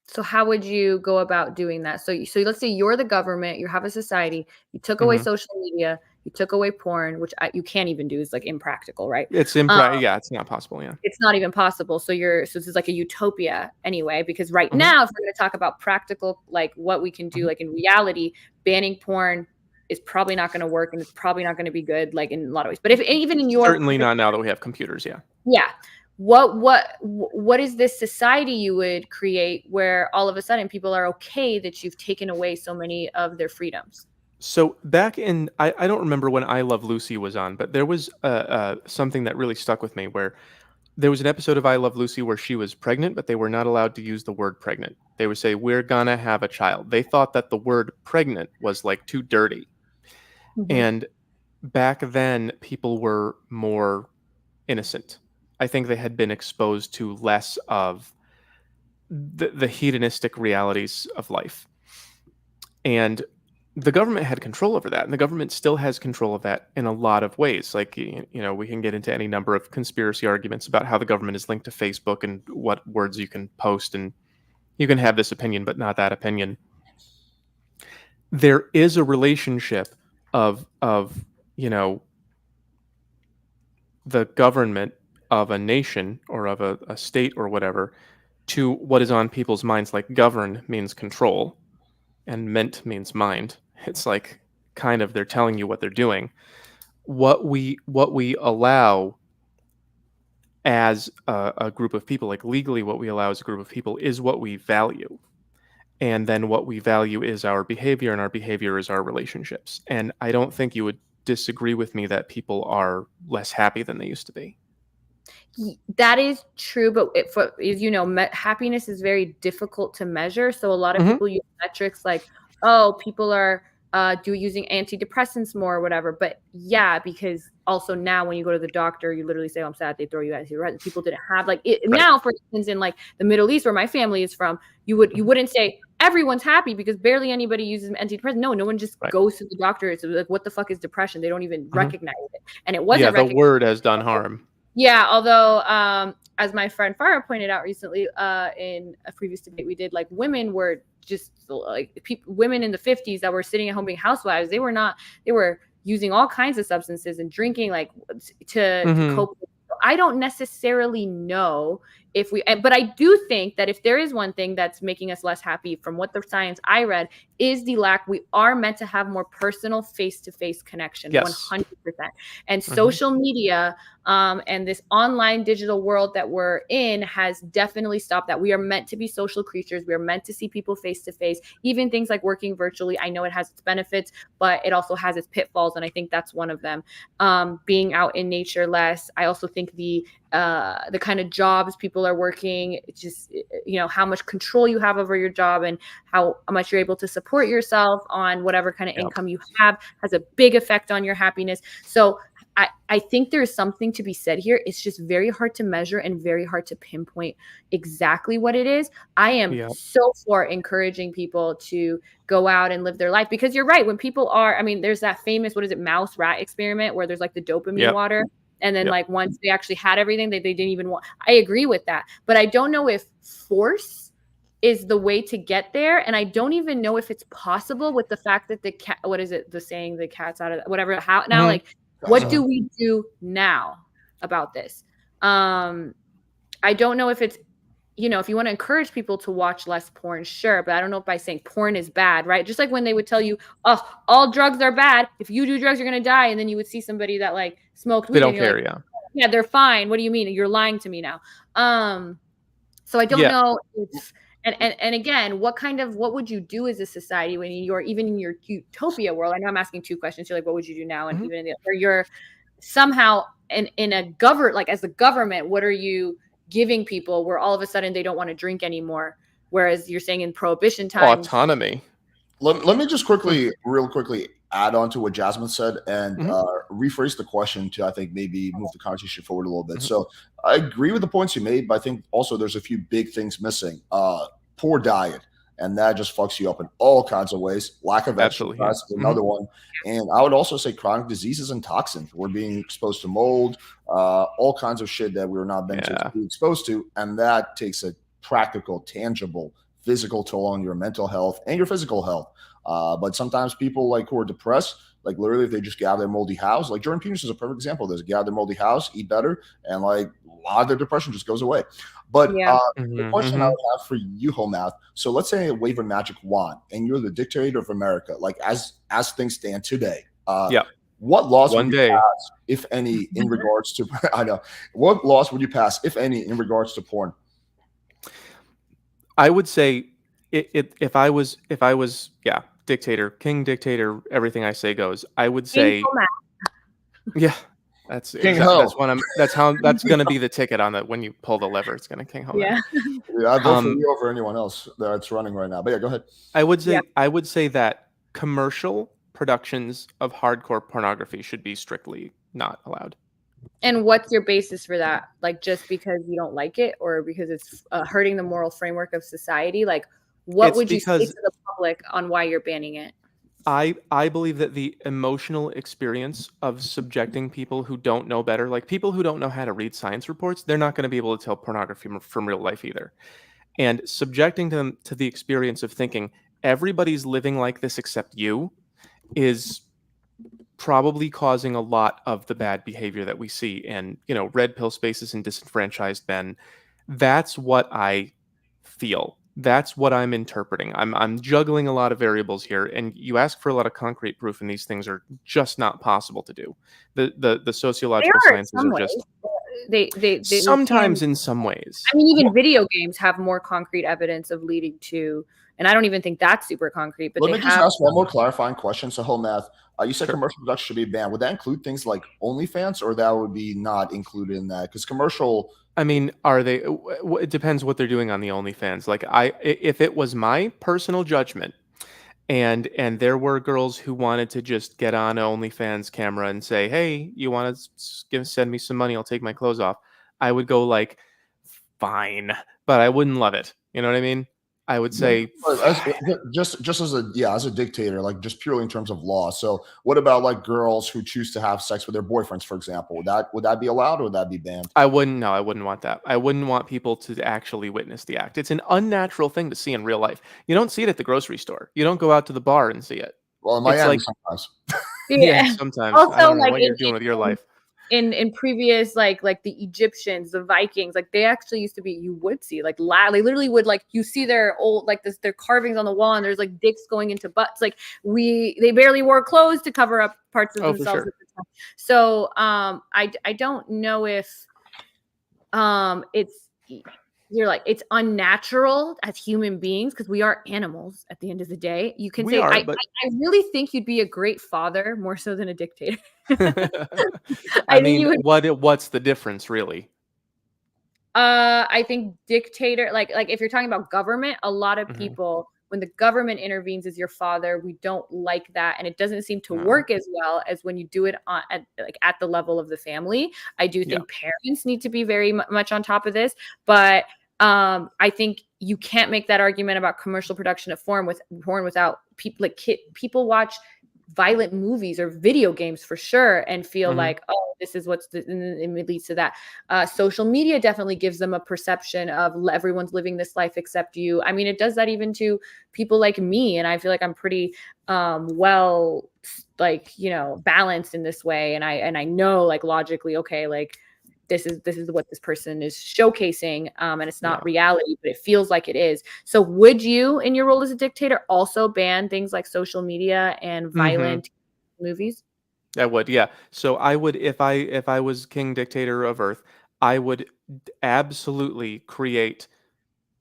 So how would you go about doing that? So let's say you're the government, you have a society, you took away Hmm. social media, you took away porn, which you can't even do, is like impractical, right? Yeah, it's not possible. Yeah. It's not even possible. So this is like a utopia anyway, because right Hmm. now, if we're going to talk about practical, like what we can do, Hmm. like in reality, banning porn is probably not going to work, and it's probably not going to be good, like in a lot of ways. But if even in your Certainly not now that we have computers. Yeah. yeah. What is this society you would create where all of a sudden people are okay that you've taken away so many of their freedoms? So back in, I don't remember when I Love Lucy was on, but there was something that really stuck with me where there was an episode of I Love Lucy where she was pregnant, but they were not allowed to use the word pregnant. They would say, "We're gonna have a child." They thought that the word pregnant was like too dirty. Mhm. And back then, people were more innocent. I think they had been exposed to less of the hedonistic realities of life. And the government had control over that, and the government still has control of that in a lot of ways. Like, we can get into any number of conspiracy arguments about how the government is linked to Facebook and what words you can post, and you can have this opinion but not that opinion. There is a relationship of the government of a nation or of a state or whatever to what is on people's minds. Like, govern means control, and ment means mind. It's like kind of they're telling you what they're doing. What we allow as a group of people, like legally, what we allow as a group of people is what we value. And then what we value is our behavior, and our behavior is our relationships. And I don't think you would disagree with me that people are less happy than they used to be. That is true, but as you know, happiness is very difficult to measure. So a lot of people use metrics like, oh, people are using antidepressants more or whatever. But yeah, because also now when you go to the doctor, you literally say, oh, I'm sad, they throw you antidepressants. People didn't have like it right. Now, for instance, in like the Middle East where my family is from, you wouldn't say everyone's happy because barely anybody uses antidepressants. No one just goes to the doctor. It's like, what the fuck is depression? They don't even recognize it. And it wasn't the word has done harm. Yeah, although as my friend Farah pointed out recently in a previous debate we did, like women were just like women in the 50s that were sitting at home being housewives. They were using all kinds of substances and drinking like to cope with. I don't necessarily know but I do think that if there is one thing that's making us less happy from what the science I read is the lack. We are meant to have more personal face-to-face connection, yes. 100%. And social media and this online digital world that we're in has definitely stopped that. We are meant to be social creatures. We are meant to see people face-to-face, even things like working virtually. I know it has its benefits, but it also has its pitfalls. And I think that's one of them. Being out in nature less. I also think the kind of jobs people are working, just, how much control you have over your job and how much you're able to support yourself on whatever kind of income you have has a big effect on your happiness. So I think there's something to be said here. It's just very hard to measure and very hard to pinpoint exactly what it is. I am so for encouraging people to go out and live their life, because you're right. When people are, there's that famous, mouse rat experiment where there's like the dopamine water. And then like once they actually had everything, they didn't even want. I agree with that. But I don't know if force is the way to get there. And I don't even know if it's possible with the fact that the cat, what is it? The saying, the cat's out of whatever. How now, like, what do we do now about this? I don't know if it's, if you want to encourage people to watch less porn, sure. But I don't know if by saying porn is bad, right? Just like when they would tell you, oh, all drugs are bad. If you do drugs, you're going to die. And then you would see somebody that like smoked weed. They don't care, like, yeah, they're fine. What do you mean? You're lying to me now. So I don't know. And again, what would you do as a society when you're even in your utopia world? I know I'm asking two questions. You're like, what would you do now? And even in the, or you're somehow in a like as the government, what are you giving people where all of a sudden they don't want to drink anymore? Whereas you're saying in prohibition times, autonomy. Let me just real quickly add on to what Jasmine said and rephrase the question to, I think, maybe move the conversation forward a little bit. So I agree with the points you made, but I think also there's a few big things missing. Poor diet, and that just fucks you up in all kinds of ways. Lack of exercise is another one. And I would also say chronic diseases and toxins. We're being exposed to mold, all kinds of shit that we're not meant to be exposed to. And that takes a practical, tangible, physical toll on your mental health and your physical health. But sometimes people like who are depressed, like literally if they just get out of their moldy house, like Jordan Peterson is a perfect example of this. Get out of their moldy house, eat better, and like a lot of their depression just goes away. But the question I would have for you, Homath, so let's say I wave a magic wand and you're the dictator of America, like as things stand today. What laws would you pass, if any, in regards to what laws would you pass, if any, in regards to porn? I would say if I was dictator, king, dictator, everything I say goes. I would say, that's King that's going to be the ticket on that. When you pull the lever, it's going to King Ho. I vote for you over anyone else that's running right now. But go ahead. I would say that commercial productions of hardcore pornography should be strictly not allowed. And what's your basis for that? Like, just because you don't like it, or because it's hurting the moral framework of society? Like, what It's would you say because to the public on why you're banning it? I believe that the emotional experience of subjecting people who don't know better, like people who don't know how to read science reports, they're not going to be able to tell pornography from real life either. And subjecting them to the experience of thinking everybody's living like this except you is probably causing a lot of the bad behavior that we see in, red pill spaces and disenfranchised men. That's what I feel. That's what I'm interpreting. I'm juggling a lot of variables here, and you ask for a lot of concrete proof, and these things are just not possible to do. The They sociological are in sciences some are just ways. They can. sometimes in some ways. I mean, even video games have more concrete evidence of leading to, and I don't even think that's super concrete, but Let they me just have. ask one more clarifying question. So, Math, you said Sure. commercial production should be banned. Would that include things like OnlyFans, or that would be not included in that? Because commercial, I mean, are they? It depends what they're doing on the OnlyFans. Like, if it was my personal judgment, and there were girls who wanted to just get on a OnlyFans camera and say, "Hey, you want to send me some money? I'll take my clothes off." I would go like, "Fine," but I wouldn't love it. You know what I mean? I would say, as, just as a dictator, like just purely in terms of law. So, what about like girls who choose to have sex with their boyfriends, for example? Would that be allowed, or would that be banned? I wouldn't. No, I wouldn't want that. I wouldn't want people to actually witness the act. It's an unnatural thing to see in real life. You don't see it at the grocery store. You don't go out to the bar and see it. Well, in It's Miami, like, sometimes. yeah, Yeah. sometimes. I Also, don't know like what you're doing with your life. in previous like the Egyptians, the Vikings, like they actually used to be, you would see like they literally would, like, you see their old, like this, their carvings on the wall, and there's like dicks going into butts. Like they barely wore clothes to cover up parts of Oh, for themselves sure. at the time. So I don't know if it's, you're like, it's unnatural as human beings, because we are animals at the end of the day. You can We say, are, I but really think you'd be a great father, more so than a dictator. I I think you mean, would. what's the difference really? I think dictator, like if you're talking about government, a lot of Hmm. people, when the government intervenes as your father, we don't like that, and it doesn't seem to No. work as well as when you do it at the level of the family. I do Yeah. think parents need to be very much on top of this, but I think you can't make that argument about commercial production of porn without people, like people watch violent movies or video games for sure and feel Hmm. like, oh, this is and it leads to that. Social media definitely gives them a perception of everyone's living this life except you. I mean, it does that even to people like me, and I feel like I'm pretty well, like, balanced in this way, and I know, like, logically, okay, like this is what this person is showcasing, and it's not Yeah. reality, but it feels like it is. So would you, in your role as a dictator, also ban things like social media and Hmm. violent movies? I would. Yeah. So I would, if I was king dictator of Earth, I would absolutely create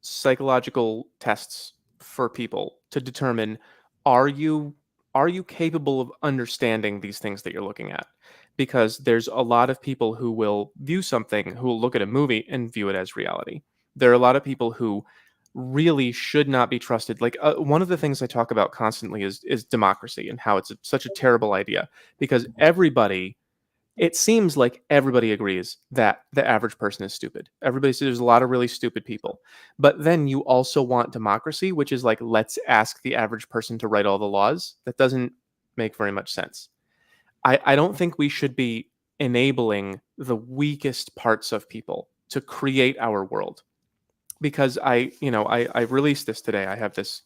psychological tests for people to determine, are you are you capable of understanding these things that you're looking at? Because there's a lot of people who will view something, who will look at a movie and view it as reality. There are a lot of people who really should not be trusted. Like, one of the things I talk about constantly is democracy, and how it's such a terrible idea, because it seems like everybody agrees that the average person is stupid. Everybody says there's a lot of really stupid people. But then you also want democracy, which is like, let's ask the average person to write all the laws. That doesn't make very much sense. I don't think we should be enabling the weakest parts of people to create our world. Because I released this today. I have this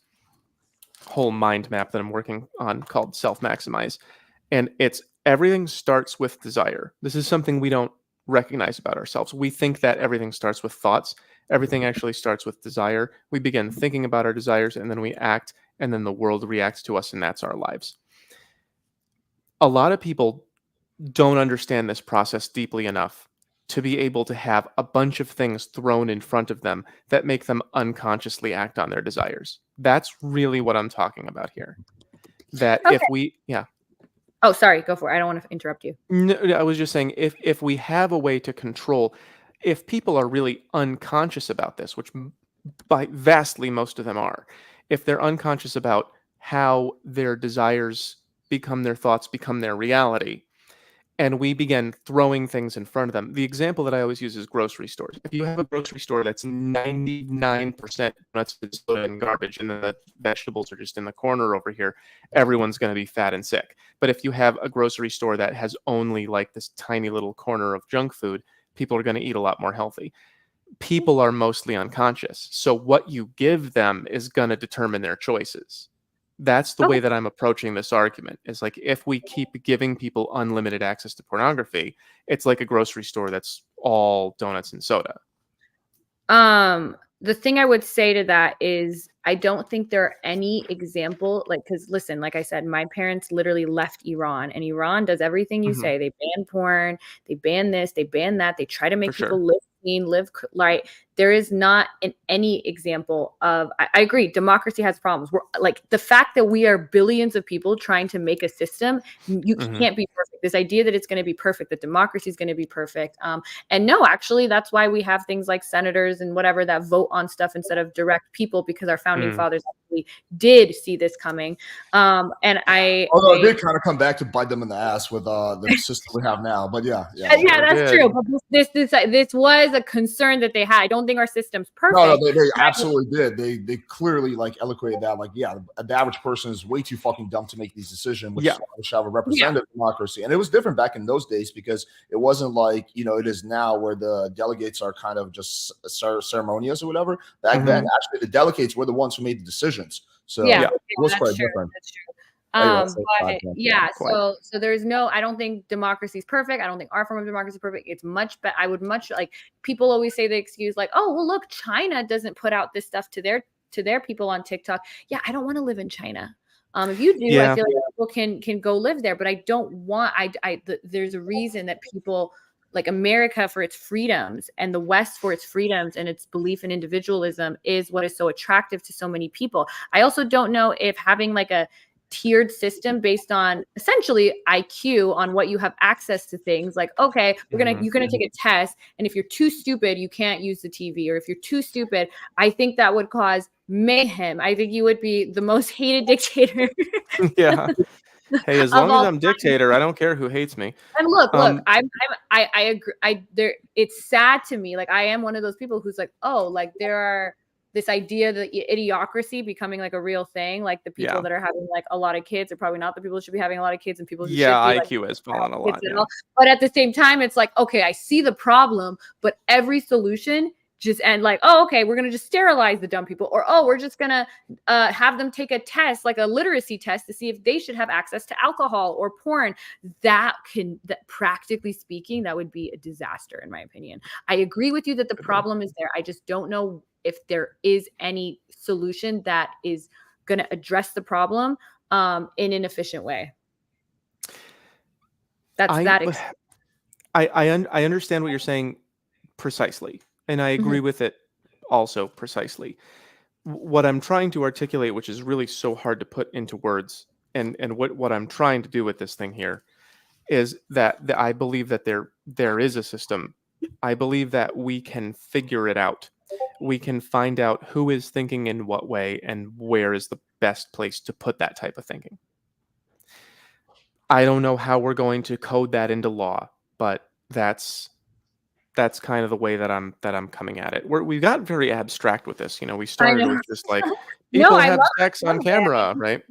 whole mind map that I'm working on called Self Maximize. And it's everything starts with desire. This is something we don't recognize about ourselves. We think that everything starts with thoughts. Everything actually starts with desire. We begin thinking about our desires, and then we act, and then the world reacts to us, and that's our lives. A lot of people don't understand this process deeply enough to be able to have a bunch of things thrown in front of them that make them unconsciously act on their desires. That's really what I'm talking about here. That if Okay. we, yeah, Oh, sorry, go for it. I don't want to interrupt you. no, I was just saying, if we have a way to control, if people are really unconscious about this, which by vastly most of them are, if they're unconscious about how their desires become their thoughts, become their reality, and we began throwing things in front of them. The example that I always use is grocery stores. If you have a grocery store that's 99% nuts and soda and garbage, and then the vegetables are just in the corner over here, everyone's going to be fat and sick. But if you have a grocery store that has only like this tiny little corner of junk food, people are going to eat a lot more healthy. People are mostly unconscious. So what you give them is going to determine their choices. That's the way that I'm approaching this argument. Is like, if we keep giving people unlimited access to pornography, it's like a grocery store that's all donuts and soda. The thing I would say to that is I don't think there are any example, like, because listen, like I said, my parents literally left Iran, and Iran does everything you say. They ban porn, they ban this, they ban that. They try to make people live clean, like, there is not any example of, I agree, democracy has problems. We're like, the fact that we are billions of people trying to make a system, you can't be perfect. This idea that it's going to be perfect, that democracy is going to be perfect. And no, actually, that's why we have things like senators and whatever that vote on stuff instead of direct people, because our founding fathers actually did see this coming. Although it did kind of come back to bite them in the ass with the system we have now. But yeah, that's true. But this was a concern that they had. I don't think our system's perfect. No, they absolutely did. They clearly like eloquated that. Like, yeah, the average person is way too fucking dumb to make these decisions. Which shall have a representative democracy, and it was different back in those days because it wasn't like it is now where the delegates are kind of just ceremonious or whatever. Back then, actually, the delegates were the ones who made the decisions. So it was quite different. That's true. So there's no, I don't think democracy is perfect. I don't think our form of democracy is perfect. It's much better. I would much, like, people always say the excuse like, oh, well, look, China doesn't put out this stuff to their people on TikTok. Yeah, I don't want to live in China. If you do, I feel like people can go live there, but I don't want, there's a reason that people like America for its freedoms and the West for its freedoms and its belief in individualism is what is so attractive to so many people. I also don't know if having like a tiered system based on essentially IQ on what you have access to things like, okay, you're going to take a test. And if you're too stupid, you can't use the TV, or if you're too stupid, I think that would cause mayhem. I think you would be the most hated dictator. Hey, as long as I'm dictator, I don't care who hates me. And look, I agree. It's sad to me. Like, I am one of those people who's like, oh, like there are this idea that idiocracy becoming like a real thing, like the people that are having like a lot of kids are probably not the people who should be having a lot of kids, and people who should be IQ has fallen a lot. But at the same time, it's like, okay, I see the problem, but every solution just end like, oh, okay, we're gonna just sterilize the dumb people, or oh, we're just gonna have them take a test, like a literacy test, to see if they should have access to alcohol or porn. That practically speaking, that would be a disaster in my opinion. I agree with you that the problem is there. I just don't know if there is any solution that is going to address the problem in an efficient way. I understand what you're saying precisely, and I agree with it also precisely. What I'm trying to articulate, which is really so hard to put into words, and what I'm trying to do with this thing here, is that I believe that there is a system. I believe that we can figure it out. We can find out who is thinking in what way and where is the best place to put that type of thinking. I don't know how we're going to code that into law, but that's kind of the way that I'm coming at it. We got very abstract with this. We started with just like people have sex on camera, right?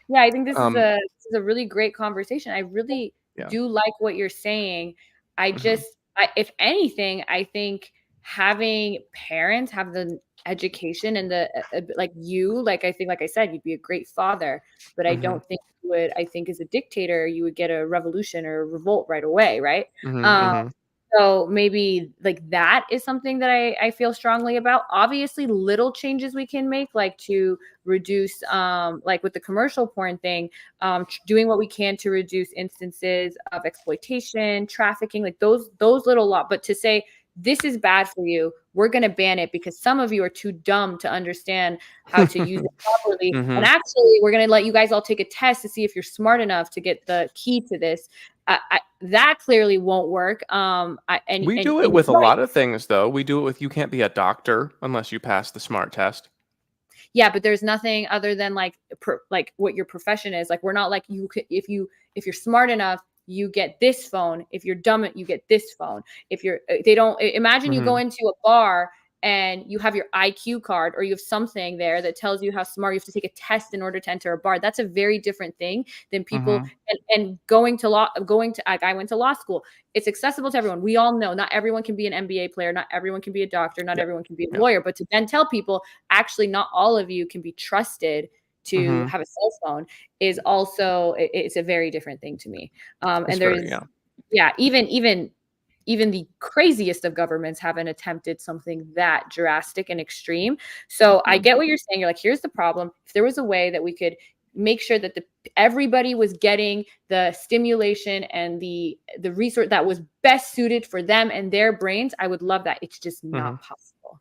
Yeah, I think this is a really great conversation. I really do like what you're saying. If anything, I think having parents have the education and the I think, like I said, you'd be a great father, but I don't think you would. I think as a dictator, you would get a revolution or a revolt right away, right? So maybe like that is something that I feel strongly about. Obviously, little changes we can make, like to reduce, like with the commercial porn thing, doing what we can to reduce instances of exploitation, trafficking, like those little law. But to say this is bad for you, we're going to ban it because some of you are too dumb to understand how to use it properly. And actually, we're going to let you guys all take a test to see if you're smart enough to get the key to this. That clearly won't work. We do it with a lot of things, though. We do it with, you can't be a doctor unless you pass the SMART test. Yeah, but there's nothing other than like what your profession is. Like, we're not like you could, if you're smart enough, you get this phone. If you're dumb, you get this phone. If you're, they don't, imagine you go into a bar and you have your IQ card, or you have something there that tells you how smart. You have to take a test in order to enter a bar. That's a very different thing than people and going to like, I went to law school. It's accessible to everyone. We all know not everyone can be an MBA player, not everyone can be a doctor, not everyone can be a lawyer. But to then tell people, actually, not all of you can be trusted to have a cell phone is also, it's a very different thing to me. And there's even the craziest of governments haven't attempted something that drastic and extreme. So I get what you're saying. You're like, here's the problem. If there was a way that we could make sure that everybody was getting the stimulation and the resource that was best suited for them and their brains, I would love that. It's just not possible.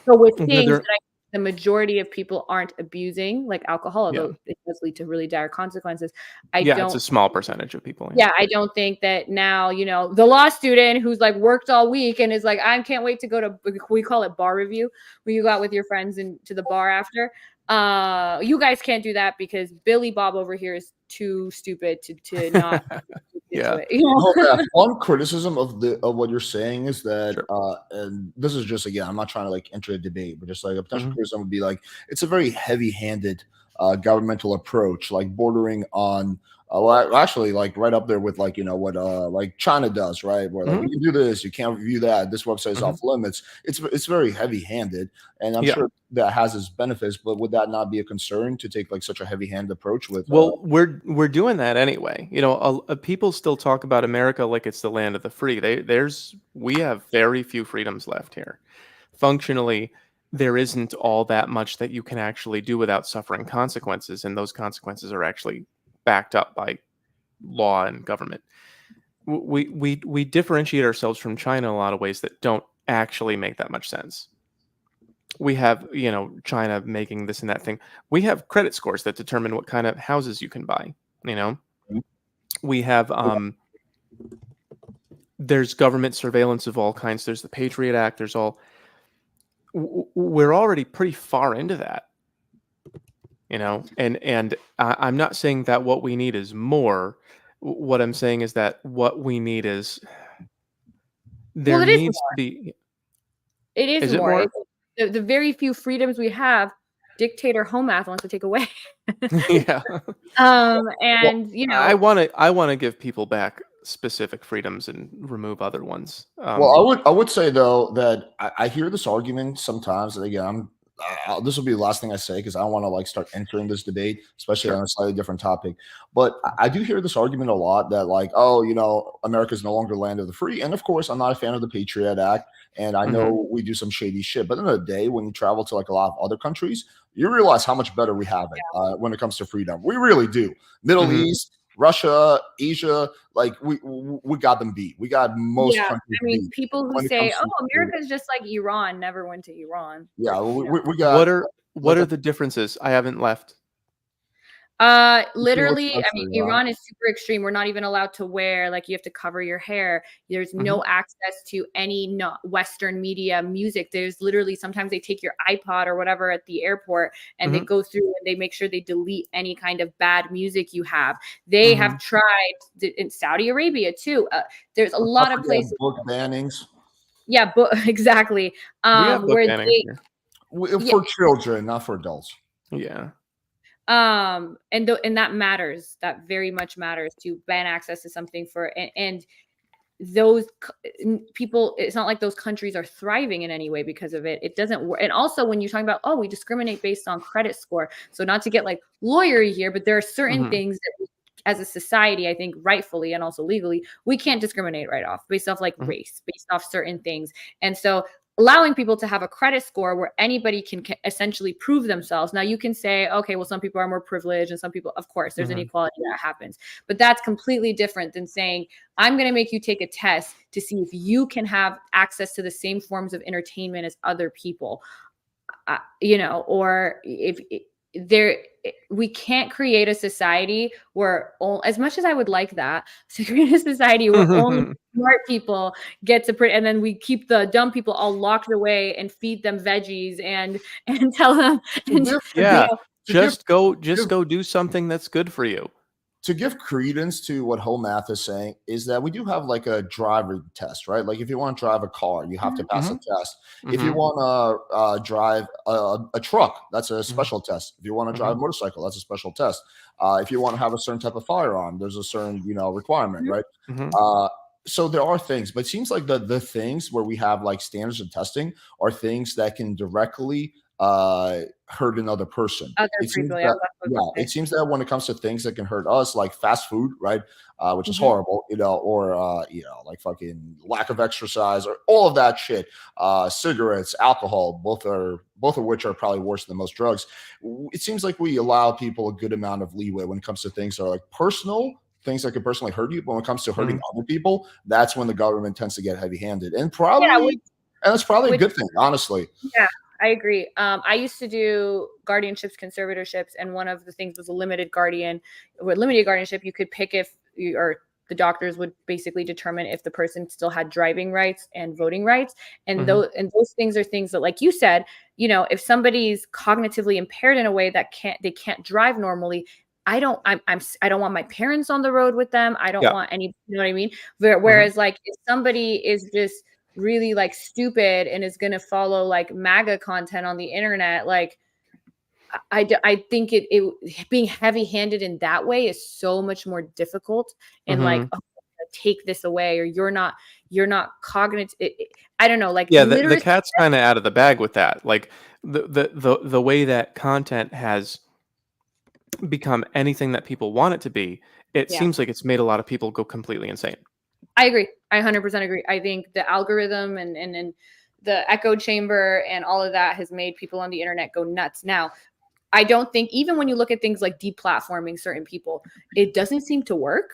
So with things that the majority of people aren't abusing, like alcohol, although it does lead to really dire consequences. It's a small percentage of people. Yeah, I don't think that now, the law student who's like worked all week and is like, I can't wait to go to, we call it bar review, where you go out with your friends and to the bar after. You guys can't do that because Billy Bob over here is too stupid to not into it. One criticism of what you're saying is that and this is just, again, I'm not trying to like enter a debate, but just like a potential criticism would be like, it's a very heavy-handed governmental approach, like bordering on well, actually, like right up there with like what like China does, right? Where like you can do this, you can't review that. This website is off limits. It's very heavy-handed, and I'm sure that has its benefits. But would that not be a concern to take like such a heavy-handed approach with? Well, we're doing that anyway. People still talk about America like it's the land of the free. We have very few freedoms left here. Functionally, there isn't all that much that you can actually do without suffering consequences, and those consequences are actually backed up by law and government. We differentiate ourselves from China in a lot of ways that don't actually make that much sense. We have, China making this and that thing. We have credit scores that determine what kind of houses you can buy. We have there's government surveillance of all kinds. There's the Patriot Act. There's all. We're already pretty far into that. And I'm not saying that what we need is more. What I'm saying is that what we need is there needs to be. It is more. The very few freedoms we have, dictator Homath wants to take away. And I want to give people back specific freedoms and remove other ones. Well, I would say though that I hear this argument sometimes, and again, this will be the last thing I say because I don't want to like start entering this debate, especially on a slightly different topic. But I do hear this argument a lot that like, America is no longer land of the free. And of course, I'm not a fan of the Patriot Act, and I know we do some shady shit. But at the end of the day, when you travel to like a lot of other countries, you realize how much better we have it when it comes to freedom. We really do. Middle East, Russia, Asia, like we got them beat. We got most countries beat. People who say, America is just like Iran, never went to Iran. Yeah, we got. What are the differences? I haven't left. Literally, Iran is super extreme. We're not even allowed to wear, like, you have to cover your hair. There's no access to any Western media music. There's literally, sometimes they take your iPod or whatever at the airport and they go through and they make sure they delete any kind of bad music you have. They have tried in Saudi Arabia too. There's a lot of places. Book bannings. Yeah, exactly. Where for children, not for adults. Yeah. And that matters. That very much matters, to ban access to something and those people. It's not like those countries are thriving in any way because of it. It doesn't work. And also, when you're talking about, we discriminate based on credit score. So not to get like lawyery here, but there are certain things that we, as a society, I think rightfully and also legally, we can't discriminate right off based off like race, based off certain things. And so allowing people to have a credit score where anybody can essentially prove themselves. Now you can say, okay, well, some people are more privileged and some people, of course, there's inequality that happens, but that's completely different than saying, I'm going to make you take a test to see if you can have access to the same forms of entertainment as other people, or if we can't create a society where, as much as I would like that, to create a society where only smart people get to print, and then we keep the dumb people all locked away and feed them veggies and tell them, just go do something that's good for you. to give credence to what Whole Math is saying is that we do have like a driver test, right? Like if you want to drive a car, you have to pass a test. If you want to drive a truck, that's a special test. If you want to drive a motorcycle, that's a special test. If you want to have a certain type of firearm, there's a certain, requirement, right? So there are things, but it seems like the things where we have like standards of testing are things that can directly hurt another person. Other It seems people, that, yeah. it seems that when it comes to things that can hurt us, like fast food, right, which is horrible, or like fucking lack of exercise or all of that shit, cigarettes, alcohol, both of which are probably worse than most drugs. It seems like we allow people a good amount of leeway when it comes to things that are like personal, things that could personally hurt you. But when it comes to hurting other people, that's when the government tends to get heavy-handed, and that's probably a good thing, honestly. Yeah, I agree. I used to do guardianships, conservatorships, and one of the things was a limited guardianship. You could pick if the doctors would basically determine if the person still had driving rights and voting rights. And those things are things that, like you said, if somebody's cognitively impaired in a way that they can't drive normally, I don't want my parents on the road with them. I don't want any, you know what I mean? Whereas like if somebody is just really like stupid and is going to follow like MAGA content on the internet, like I think it being heavy-handed in that way is so much more difficult, and like, oh, take this away, or you're not cognitive. I don't know, like, the cat's kind of out of the bag with that. Like the way that content has become anything that people want it to be, it seems like it's made a lot of people go completely insane. I agree. I 100% agree. I think the algorithm and the echo chamber and all of that has made people on the internet go nuts. Now, I don't think, even when you look at things like deplatforming certain people, it doesn't seem to work.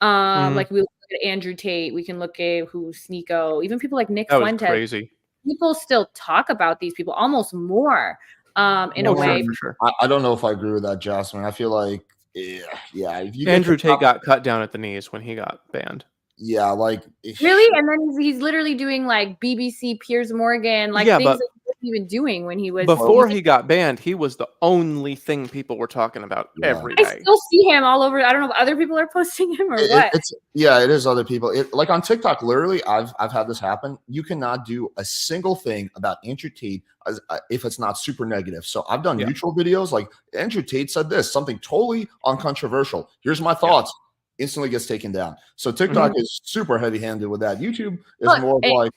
Like we look at Andrew Tate, we can look at Sneeko, even people like Nick Fuentes. That was crazy. People still talk about these people almost more in a way. For sure. I don't know if I agree with that, Jasmine. I feel like, if you Andrew Tate got cut down at the knees when he got banned. Yeah, like really, and then he's literally doing like BBC Piers Morgan, like things that he wasn't even doing when he was before he got banned. He was the only thing people were talking about every day. I still see him all over. I don't know if other people are posting him or what. It is other people. Like on TikTok, literally, I've had this happen. You cannot do a single thing about Andrew Tate if it's not super negative. So I've done neutral videos, like Andrew Tate said this, something totally uncontroversial. Here's my thoughts. Instantly gets taken down. So TikTok is super heavy-handed with that. YouTube is more like,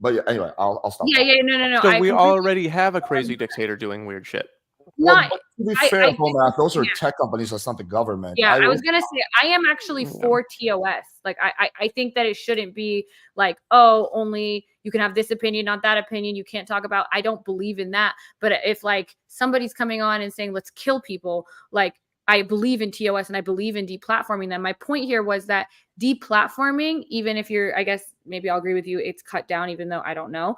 but anyway, I'll stop. No. So we already have a crazy dictator doing weird shit. Well, to be fair, those are tech companies. That's not the government. Yeah, I was gonna say I am actually for TOS. Like I think that it shouldn't be like, oh, only you can have this opinion, not that opinion. You can't talk about. I don't believe in that. But if like somebody's coming on and saying let's kill people, like, I believe in TOS and I believe in deplatforming them. My point here was that deplatforming, even if you're, I guess maybe I'll agree with you, it's cut down, even though I don't know.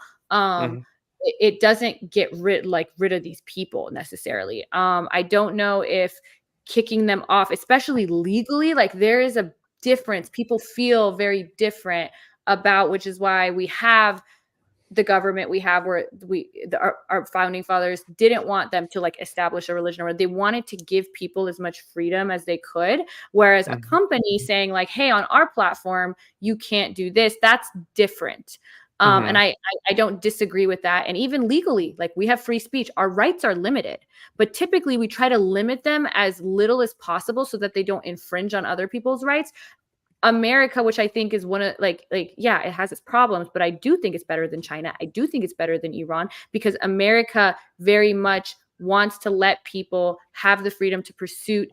It doesn't get rid of these people necessarily. I don't know if kicking them off, especially legally, like there is a difference. People feel very different about, which is why we have the government we have, where our founding fathers didn't want them to like establish a religion, or they wanted to give people as much freedom as they could. Whereas a company saying like, hey, on our platform, you can't do this, that's different. And I don't disagree with that. And even legally, like we have free speech, our rights are limited, but typically we try to limit them as little as possible so that they don't infringe on other people's rights. America, which I think is one of it has its problems, but I do think it's better than China. I do think it's better than Iran, because America very much wants to let people have the freedom to pursue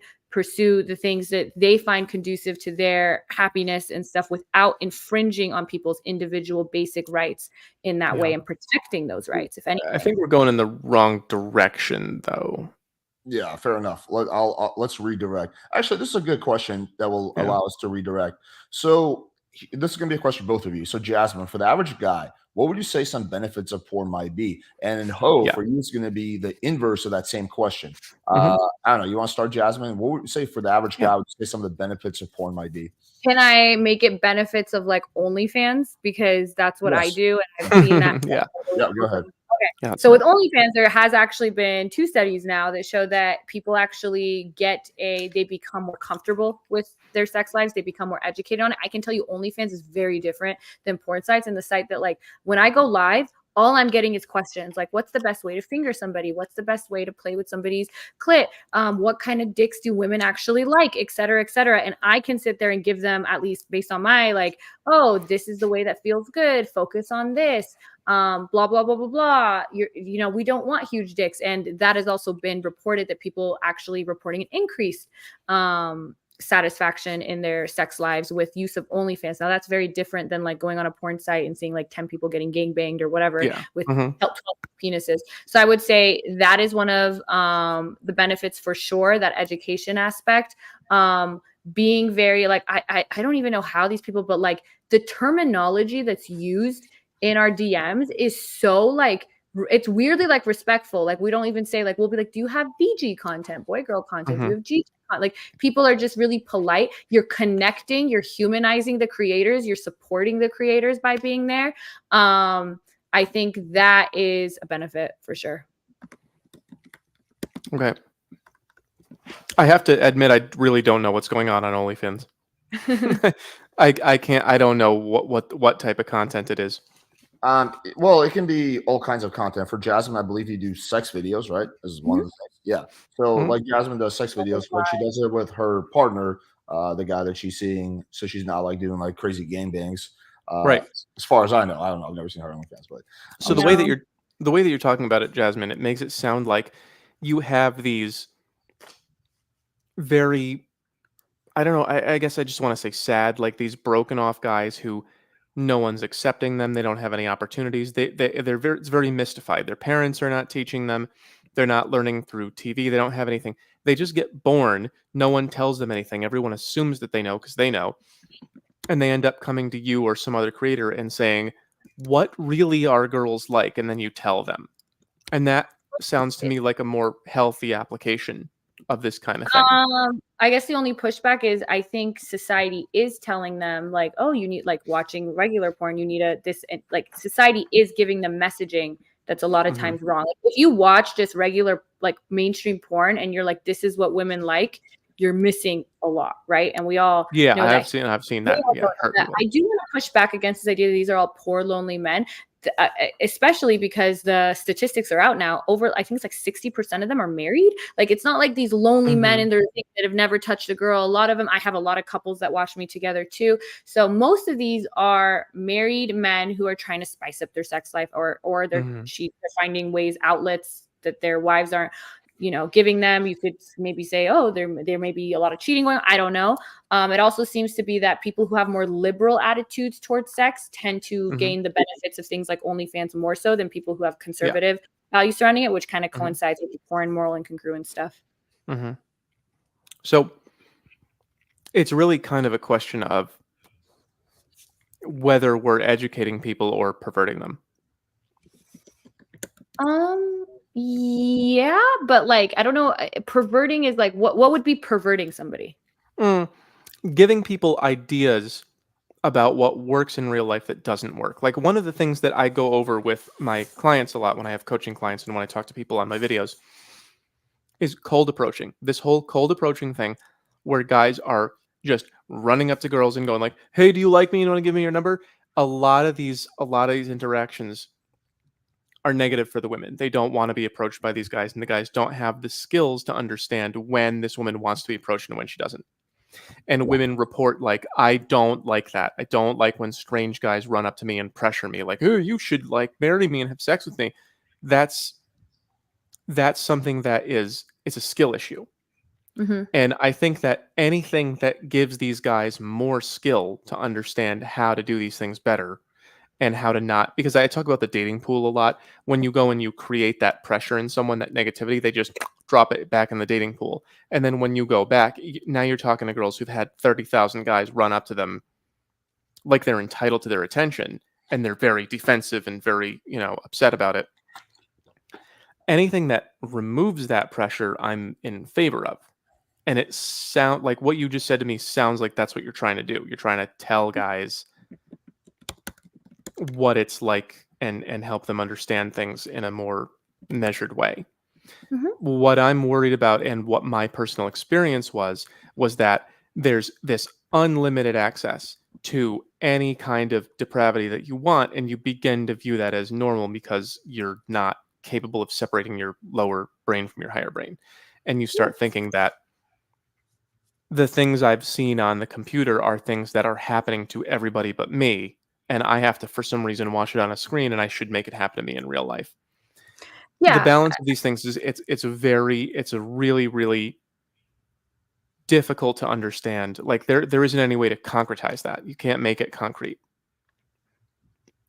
the things that they find conducive to their happiness and stuff without infringing on people's individual basic rights in that way, and protecting those rights, if anything. I think we're going in the wrong direction, though. Yeah, fair enough. Let's redirect. Actually, this is a good question that will allow us to redirect. So this is going to be a question for both of you. So Jasmine, for the average guy, what would you say some benefits of porn might be? And for you, it's going to be the inverse of that same question. I don't know. You want to start, Jasmine? What would you say for the average guy? Would you say some of the benefits of porn might be? Can I make it benefits of like OnlyFans? Because that's what I do. And I've seen that. Yeah, go ahead. Yeah, So with OnlyFans, there has actually been 2 studies now that show that people actually they become more comfortable with their sex lives. They become more educated on it. I can tell you OnlyFans is very different than porn sites, and the site that, like, when I go live, all I'm getting is questions like, what's the best way to finger somebody? What's the best way to play with somebody's clit? What kind of dicks do women actually like, et cetera, et cetera. And I can sit there and give them, at least based on my, like, oh, this is the way that feels good. Focus on this. Blah, blah, blah, blah, blah. We don't want huge dicks. And that has also been reported that people actually reporting an increased satisfaction in their sex lives with use of OnlyFans. Now that's very different than like going on a porn site and seeing like 10 people getting gangbanged or whatever with 12 penises. So I would say that is one of the benefits for sure, that education aspect. Being very like, I don't even know how these people, but like the terminology that's used in our DMs is so like, it's weirdly like respectful. Like we don't even say, like, we'll be like, do you have BG content, boy girl content? Do you have G content? Like people are just really polite. You're connecting, you're humanizing the creators, you're supporting the creators by being there. I think that is a benefit for sure. Okay. I have to admit, I really don't know what's going on OnlyFans. I don't know what type of content it is. Well, it can be all kinds of content. For Jasmine, I believe you do sex videos, right? This is one of the things. Yeah. So like Jasmine does sex videos, but she does it with her partner, the guy that she's seeing. So she's not like doing like crazy gangbangs. Right. As far as I know, I don't know. I've never seen her OnlyFans, but so the way that you're talking about it, Jasmine, it makes it sound like you have these very, I don't know, I guess I just want to say sad, like these broken off guys who no one's accepting them. They don't have any opportunities. It's very mystified. Their parents are not teaching them. They're not learning through TV. They don't have anything. They just get born. No one tells them anything. Everyone assumes that they know because they know. And they end up coming to you or some other creator and saying, what really are girls like? And then you tell them. And that sounds to me like a more healthy application of this kind of thing. I guess the only pushback is I think society is telling them like, oh, you need, like, watching regular porn, you need like society is giving them messaging that's a lot of times wrong. Like, if you watch just regular like mainstream porn and you're like, this is what women like, you're missing a lot, right? And we all know that. I've seen that. Yeah, I do want to push back against this idea that these are all poor, lonely men. Especially because the statistics are out now. I think it's like 60% of them are married. Like, it's not like these lonely men in their thing that have never touched a girl. A lot of them, I have a lot of couples that watch me together too. So most of these are married men who are trying to spice up their sex life, or they're finding ways, outlets that their wives aren't giving them. You could maybe say, oh, there may be a lot of cheating going on. I don't know. It also seems to be that people who have more liberal attitudes towards sex tend to gain the benefits of things like OnlyFans more so than people who have conservative values surrounding it, which kind of coincides with the foreign moral incongruent stuff. So it's really kind of a question of whether we're educating people or perverting them. Yeah, but like, I don't know. Perverting is like, what would be perverting somebody? Giving people ideas about what works in real life that doesn't work. Like, one of the things that I go over with my clients a lot when I have coaching clients and when I talk to people on my videos is cold approaching. This whole cold approaching thing where guys are just running up to girls and going like, hey, do you like me? You want to give me your number? A lot of these interactions are negative for the women. They don't want to be approached by these guys, and the guys don't have the skills to understand when this woman wants to be approached and when she doesn't. And women report like, I don't like that. I don't like when strange guys run up to me and pressure me like, oh, you should like marry me and have sex with me. That's something that it's a skill issue. And I think that anything that gives these guys more skill to understand how to do these things better and how to not, because I talk about the dating pool a lot. When you go and you create that pressure in someone, that negativity, they just drop it back in the dating pool. And then when you go back, now you're talking to girls who've had 30,000 guys run up to them like they're entitled to their attention, and they're very defensive and very, upset about it. Anything that removes that pressure, I'm in favor of. And it sounds like what you just said to me sounds like that's what you're trying to do. You're trying to tell guys what it's like and help them understand things in a more measured way. Mhm. What I'm worried about and what my personal experience was that there's this unlimited access to any kind of depravity that you want, and you begin to view that as normal because you're not capable of separating your lower brain from your higher brain. And you start thinking that the things I've seen on the computer are things that are happening to everybody but me, and I have to, for some reason, watch it on a screen, and I should make it happen to me in real life. The Yeah. balance of these things is it's a really, really difficult to understand. Like there isn't any way to concretize that. You can't make it concrete.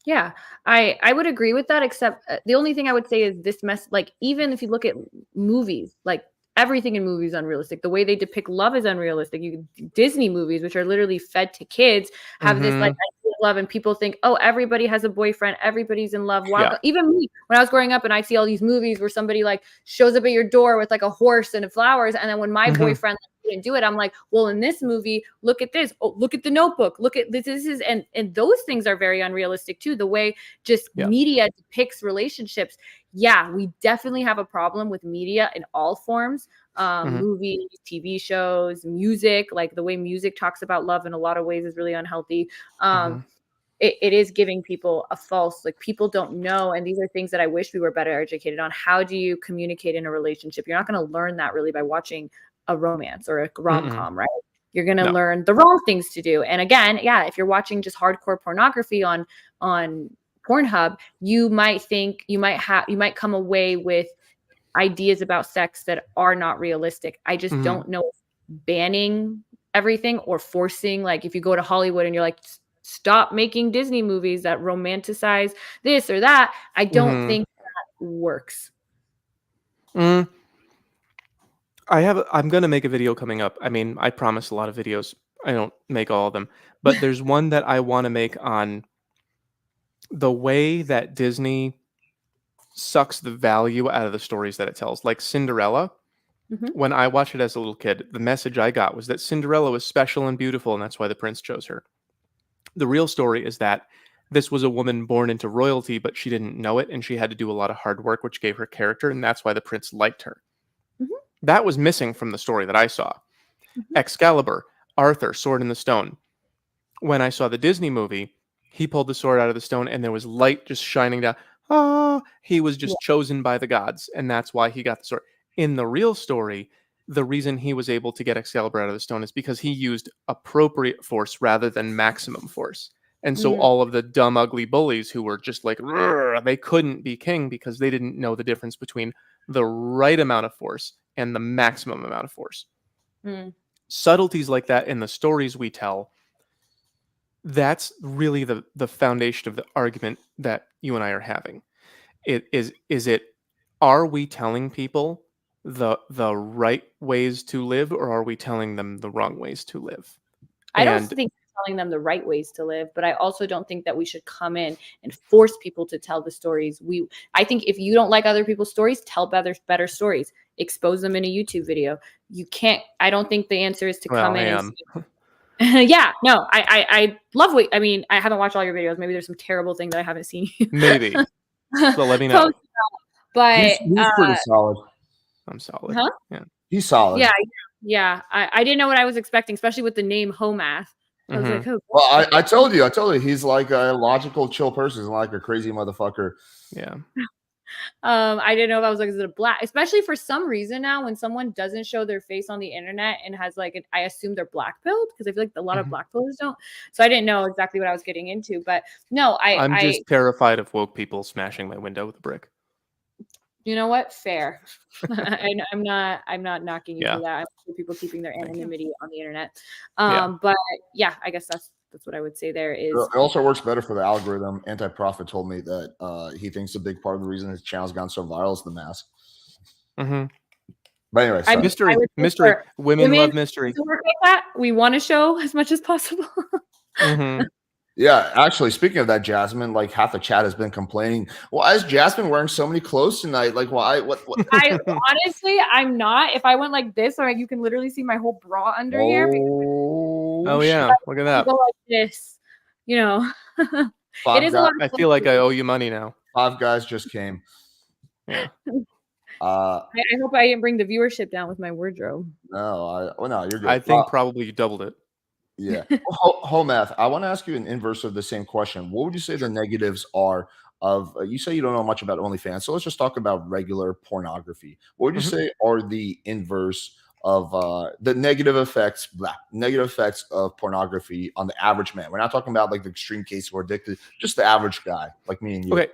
Yeah, I would agree with that, except the only thing I would say is this mess. Like, even if you look at movies, like everything in movies is unrealistic. The way they depict love is unrealistic. Disney movies, which are literally fed to kids, have this like Mhm. idea of love, and people think, oh, everybody has a boyfriend, everybody's in love. Wow, Yeah. even me, when I was growing up, and I see all these movies where somebody like shows up at your door with like a horse and flowers, and then when my Mhm. boyfriend didn't do it, I'm like, well, in this movie, look at this. Oh, look at The Notebook. Look at this. This is and those things are very unrealistic too. The way just Yeah. media depicts relationships. Yeah, we definitely have a problem with media in all forms. Mhm. Movies, TV shows, music, like the way music talks about love in a lot of ways is really unhealthy. Mhm. It is giving people a false, like, people don't know. And these are things that I wish we were better educated on. How do you communicate in a relationship? You're not going to learn that really by watching a romance or a Mm-mm. rom-com, right? You're going to No. learn the wrong things to do. And again, yeah, if you're watching just hardcore pornography on Pornhub, you might come away with ideas about sex that are not realistic. I just Mhm. don't know if banning everything or forcing, like if you go to Hollywood and you're like, stop making Disney movies that romanticize this or that, I don't Mhm. think that works. Mm. I'm gonna make a video coming up. I mean, I promise a lot of videos. I don't make all of them, but there's one that I want to make on the way that Disney sucks the value out of the stories that it tells. Like Cinderella, Mhm. when I watched it as a little kid, the message I got was that Cinderella was special and beautiful, and that's why the prince chose her. The real story is that this was a woman born into royalty, but she didn't know it, and she had to do a lot of hard work, which gave her character, and that's why the prince liked her. Mhm. That was missing from the story that I saw. Mhm. Excalibur, Arthur, Sword in the Stone. When I saw the Disney movie, he pulled the sword out of the stone and there was light just shining down. Ah, he was Yeah. just chosen by the gods, and that's why he got the sword. In the real story, the reason he was able to get Excalibur out of the stone is because he used appropriate force rather than maximum force. And so Mm. all of the dumb, ugly bullies who were just like, "Rrr," they couldn't be king because they didn't know the difference between the right amount of force and the maximum amount of force. Mm. Subtleties like that in the stories we tell, that's really the foundation of the argument that you and I are having. It are we telling people the right ways to live, or are we telling them the wrong ways to live? I don't And think telling them the right ways to live, but I also don't think that we should come in and force people to tell the stories. I think if you don't like other people's stories, tell better stories. Expose them in a YouTube video. You can't. I don't think the answer is to well, come I in and am say, yeah, no, I love what I mean. I haven't watched all your videos. Maybe there's some terrible thing that I haven't seen you maybe, but let me know. post, but He's pretty solid. I'm solid. huh? Yeah. He's solid. Yeah, yeah. I didn't know what I was expecting, especially with the name Homath. I was Mm-hmm. like, oh, Well, okay. I told you, he's like a logical, chill person. He's like a crazy motherfucker. Yeah. I didn't know if I was like, is it a black, especially for some reason now when someone doesn't show their face on the internet and has like, I assume they're black pilled because I feel like a lot of Mhm. black pillers don't. So I didn't know exactly what I was getting into, but no, I'm just terrified of woke people smashing my window with a brick. you know what? Fair. And I'm not knocking you for Yeah. that. I'm for people keeping their Thank you. anonymity on the internet. Yeah. But yeah, I guess that's what I would say there is. It also works better for the algorithm. Anti-Prophet told me that he thinks a big part of the reason his channel's gone so viral is the mask. Mm-hmm. But anyway, I Mystery. would Mystery. prefer Women love mystery. to work like that. We want to show as much as possible. Mm-hmm. yeah, actually, speaking of that, Jasmine, like half the chat has been complaining. Why is Jasmine wearing so many clothes tonight? Like, why? What? I honestly, I'm not. If I went like this, or you can literally see my whole bra under here. Oh, Oh shit. yeah, look at that. Go like this, you know. It is a lot I of feel like I fluctuation. owe you money now. 5 guys just came. Yeah. I hope I didn't bring the viewership down with my wardrobe. No, you're I good. think probably you doubled it. Yeah. Whole math. I want to ask you an inverse of the same question. What would you say the negatives are of? You say you don't know much about OnlyFans, so let's just talk about regular pornography. What would you Mhm. say are the inverse of the negative effects of pornography on the average man? We're not talking about like the extreme case who are addicted, just the average guy, like me and you. Okay.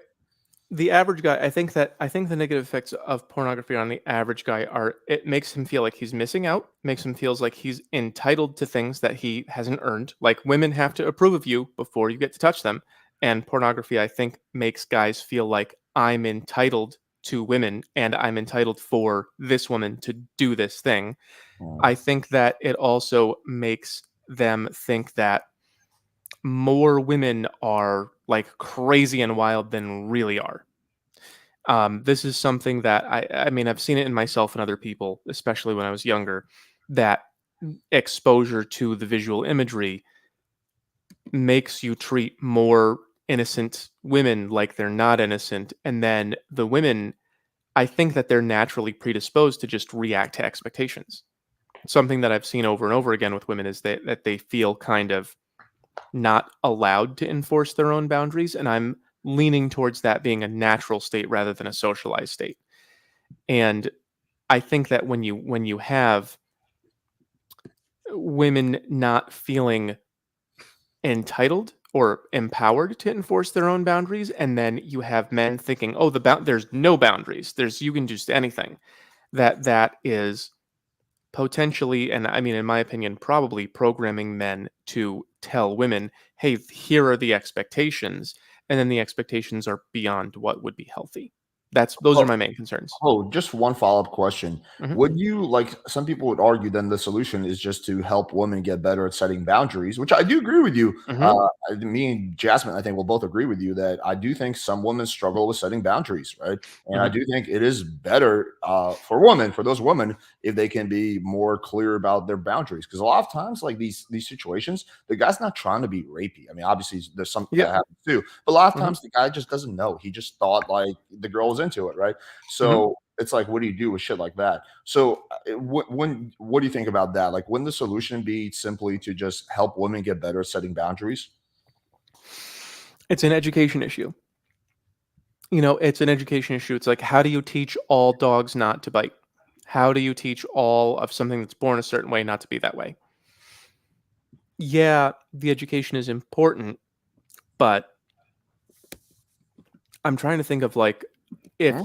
The average guy, I think the negative effects of pornography on the average guy are it makes him feel like he's missing out, makes him feels like he's entitled to things that he hasn't earned. Like women have to approve of you before you get to touch them. And pornography, I think, makes guys feel like I'm entitled to women and I'm entitled for this woman to do this thing. Mm. I think that it also makes them think that more women are like crazy and wild than really are. This is something that I mean, I've seen it in myself and other people, especially when I was younger, that exposure to the visual imagery makes you treat more innocent women like they're not innocent. And then the women, I think that they're naturally predisposed to just react to expectations. Something that I've seen over and over again with women is that they feel kind of not allowed to enforce their own boundaries. And I'm leaning towards that being a natural state rather than a socialized state. And I think that when you have women not feeling entitled or empowered to enforce their own boundaries, and then you have men thinking, "Oh, there's no boundaries. There's you can just anything." That is potentially, and I mean, in my opinion, probably programming men to tell women, "Hey, here are the expectations," and then the expectations are beyond what would be healthy. Those are my main concerns. Oh, just one follow-up question. Hmm. Would you like some people would argue then the solution is just to help women get better at setting boundaries, which I do agree with you. Hmm. Me and Jasmine, I think we'll both agree with you that I do think some women struggle with setting boundaries, right? And I Hmm. do think it is better for those women, if they can be more clear about their boundaries. Because a lot of times, like these situations, the guy's not trying to be rapey. I mean, obviously there's some that Yep. happens too, but a lot of Hmm. times the guy just doesn't know. He just thought like the girl was into it, right? Hmm. So it's like, what do you do with shit like that? So what do you think about that? Like, wouldn't the solution be simply to just help women get better at setting boundaries? It's an education issue. It's an education issue. It's like, how do you teach all dogs not to bite? How do you teach all of something that's born a certain way not to be that way? Yeah, the education is important, but I'm trying to think of like Hmm?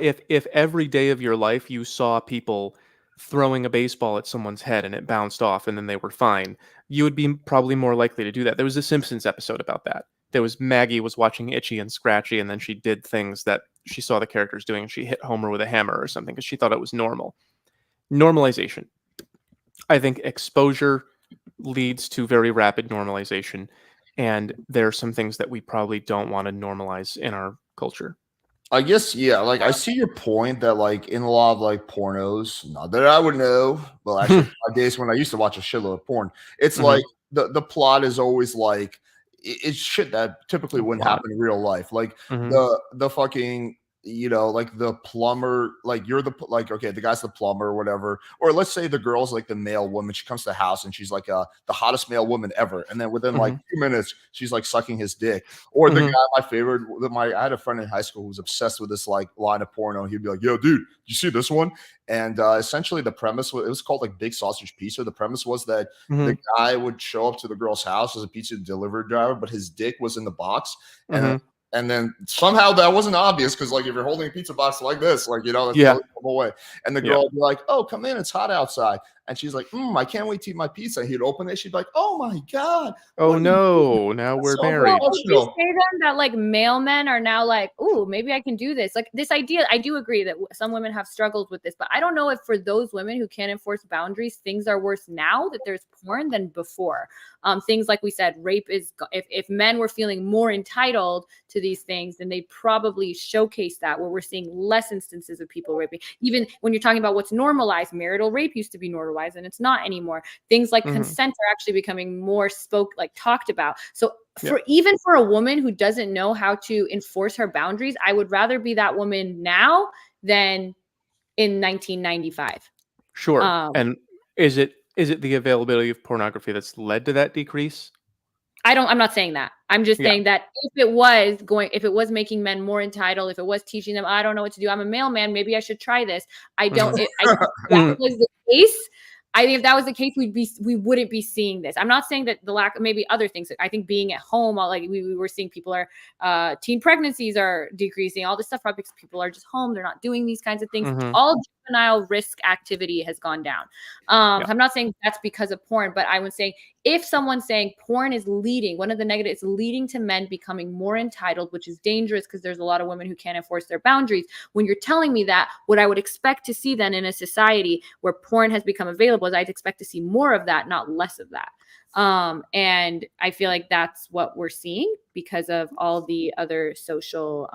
if every day of your life you saw people throwing a baseball at someone's head and it bounced off and then they were fine, you would be probably more likely to do that. There was a Simpsons episode about that. There was Maggie was watching Itchy and Scratchy and then she did things that she saw the characters doing and she hit Homer with a hammer or something because she thought it was normal. Normalization. I think exposure leads to very rapid normalization and there are some things that we probably don't want to normalize in our culture. I guess, yeah, like I see your point that like in a lot of like pornos, not that I would know, well, actually my days when I used to watch a shitload of porn, it's Hmm. like the plot is always like it's shit that typically wouldn't Plot. happen in real life. Like Hmm. the fucking like the plumber, like you're like okay, the guy's the plumber or whatever, or let's say the girl's like the male woman. She comes to the house and she's like the hottest male woman ever, and then within like Hmm. 2 minutes she's like sucking his dick. Or the guy, Hmm. my favorite, I had a friend in high school who was obsessed with this like line of porno. He'd be like, "Yo, dude, you see this one?" And essentially, the premise was it was called like Big Sausage Pizza. The premise was that the Hmm. guy would show up to the girl's house as a pizza delivery driver, but his dick was in the box, and Hmm. and then somehow that wasn't obvious because like if you're holding a pizza box like this, like that's Yeah. the normal way. And the Yeah. girl would be like, "Oh, come in, it's hot outside." And she's like, I can't wait to eat my pizza. And he'd open it. She'd be like, "Oh my God, Oh what are you doing?" no, now That's we're so Well, married. would you emotional. say then that like male men are now like, "Ooh, maybe I can do this." Like this idea, I do agree that some women have struggled with this, but I don't know if for those women who can't enforce boundaries, things are worse now that there's porn than before. Things like we said, rape is if men were feeling more entitled to these things, then they probably showcase that where we're seeing less instances of people raping. even when you're talking about what's normalized, marital rape used to be normalized and it's not anymore. Things like consent are actually becoming more talked about. So even for a woman who doesn't know how to enforce her boundaries, I would rather be that woman now than in 1995. Sure. And is it the availability of pornography that's led to that decrease? I'm not saying that. I'm just saying that if it was making men more entitled, if it was teaching them, I don't know what to do, I'm a male man, maybe I should try this. I think if that was the case, if that was the case, we wouldn't be seeing this. I'm not saying that the lack of maybe other things. I think being at home, like we were seeing people teen pregnancies are decreasing, all this stuff probably because people are just home. They're not doing these kinds of things. All juvenile risk activity has gone down. I'm not saying that's because of porn, but I would say if someone's saying porn is leading, one of the negatives, leading to men becoming more entitled, which is dangerous because there's a lot of women who can't enforce their boundaries. When you're telling me that, what I would expect to see then in a society where porn has become available is I'd expect to see more of that, not less of that. And I feel like that's what we're seeing because of all the other social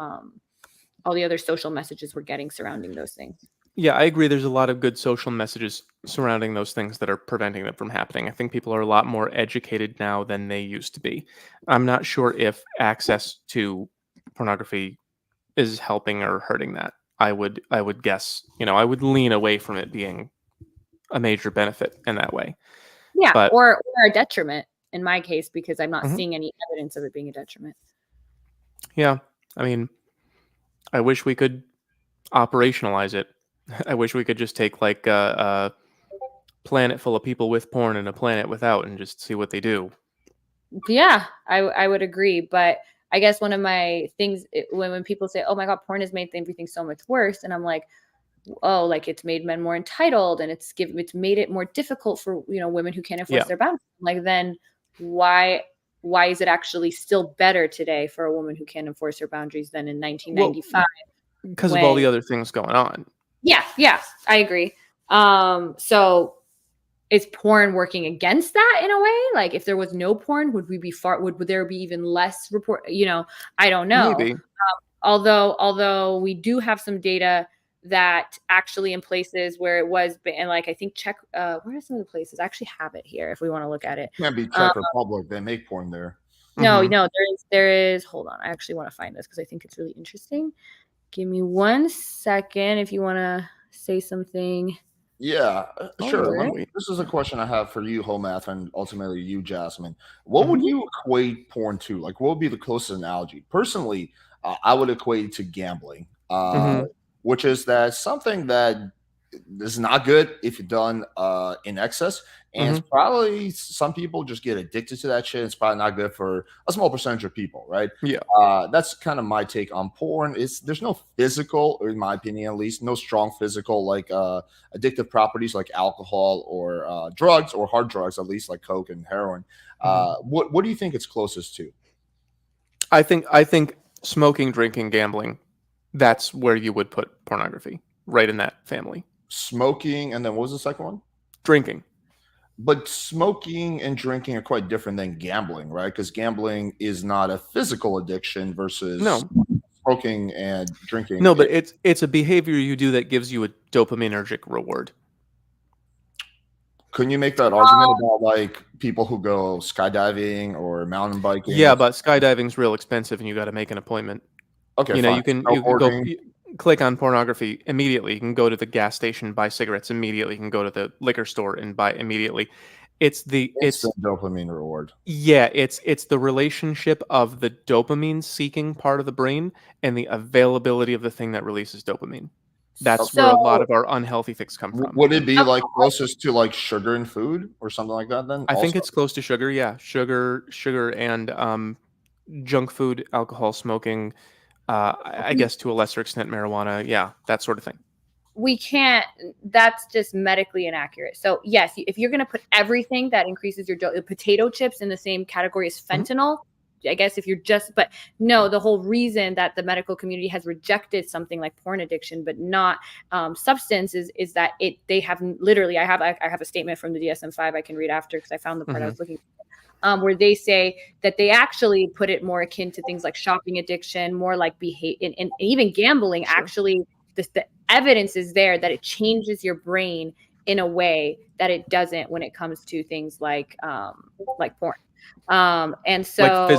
messages we're getting surrounding those things. Yeah, I agree. There's a lot of good social messages surrounding those things that are preventing them from happening. I think people are a lot more educated now than they used to be. I'm not sure if access to pornography is helping or hurting that. I would guess, I would lean away from it being a major benefit in that way. Yeah, but, or a detriment in my case, because I'm not seeing any evidence of it being a detriment. Yeah, I mean, I wish we could operationalize it. I wish we could just take like a planet full of people with porn and a planet without and just see what they do. Yeah, I would agree. But I guess one of my things when people say, oh my God, porn has made everything so much worse. And I'm like, oh, like it's made men more entitled and it's made it more difficult for, women who can't enforce their boundaries. Like, then why is it actually still better today for a woman who can't enforce her boundaries than in 1995? Because of all the other things going on. Yeah, I agree. So is porn working against that in a way? Like if there was no porn, would there be even less report? I don't know. Maybe. Although we do have some data that actually in places where it was, and like I think where are some of the places? I actually have it here if we want to look at it. Can't be Czech Republic. They make porn there. No, there is. Hold on, I actually want to find this because I think it's really interesting. Give me 1 second if you want to say something. Yeah, sure. This is a question I have for you, Homath, and ultimately you, Jasmine. What would you equate porn to? Like, what would be the closest analogy? Personally, I would equate it to gambling, which is that something that is not good if done in excess. And it's probably some people just get addicted to that shit. It's probably not good for a small percentage of people, right? Yeah. That's kind of my take on porn. There's no physical, or in my opinion at least, no strong physical like addictive properties like alcohol or drugs or hard drugs, at least like coke and heroin. What do you think it's closest to? I think smoking, drinking, gambling, that's where you would put pornography, right in that family. Smoking, and then what was the second one? Drinking. But smoking and drinking are quite different than gambling, right? Because gambling is not a physical addiction versus smoking and drinking. No, but it's a behavior you do that gives you a dopaminergic reward. Couldn't you make that argument about like people who go skydiving or mountain biking? Yeah, but skydiving's real expensive and you got to make an appointment. Okay, fine. you can go click on pornography immediately. You can go to the gas station, buy cigarettes immediately. You can go to the liquor store and buy immediately. It's dopamine reward. Yeah, it's the relationship of the dopamine seeking part of the brain and the availability of the thing that releases dopamine. That's where a lot of our unhealthy things come from. Would it be like closest to like sugar and food or something like that then? I think it's close to sugar, yeah. Sugar and junk food, alcohol, smoking, I guess to a lesser extent marijuana, yeah, that sort of thing. We can't, that's just medically inaccurate. So yes, if you're going to put everything that increases your potato chips in the same category as fentanyl, I guess if you're but no, the whole reason that the medical community has rejected something like porn addiction, but not substance is that they have literally, I have a statement from the DSM-5 I can read after because I found the part I was looking for. Where they say that they actually put it more akin to things like shopping addiction, more like behavior, and even gambling. Actually, the evidence is there that it changes your brain in a way that it doesn't when it comes to things like porn. And so like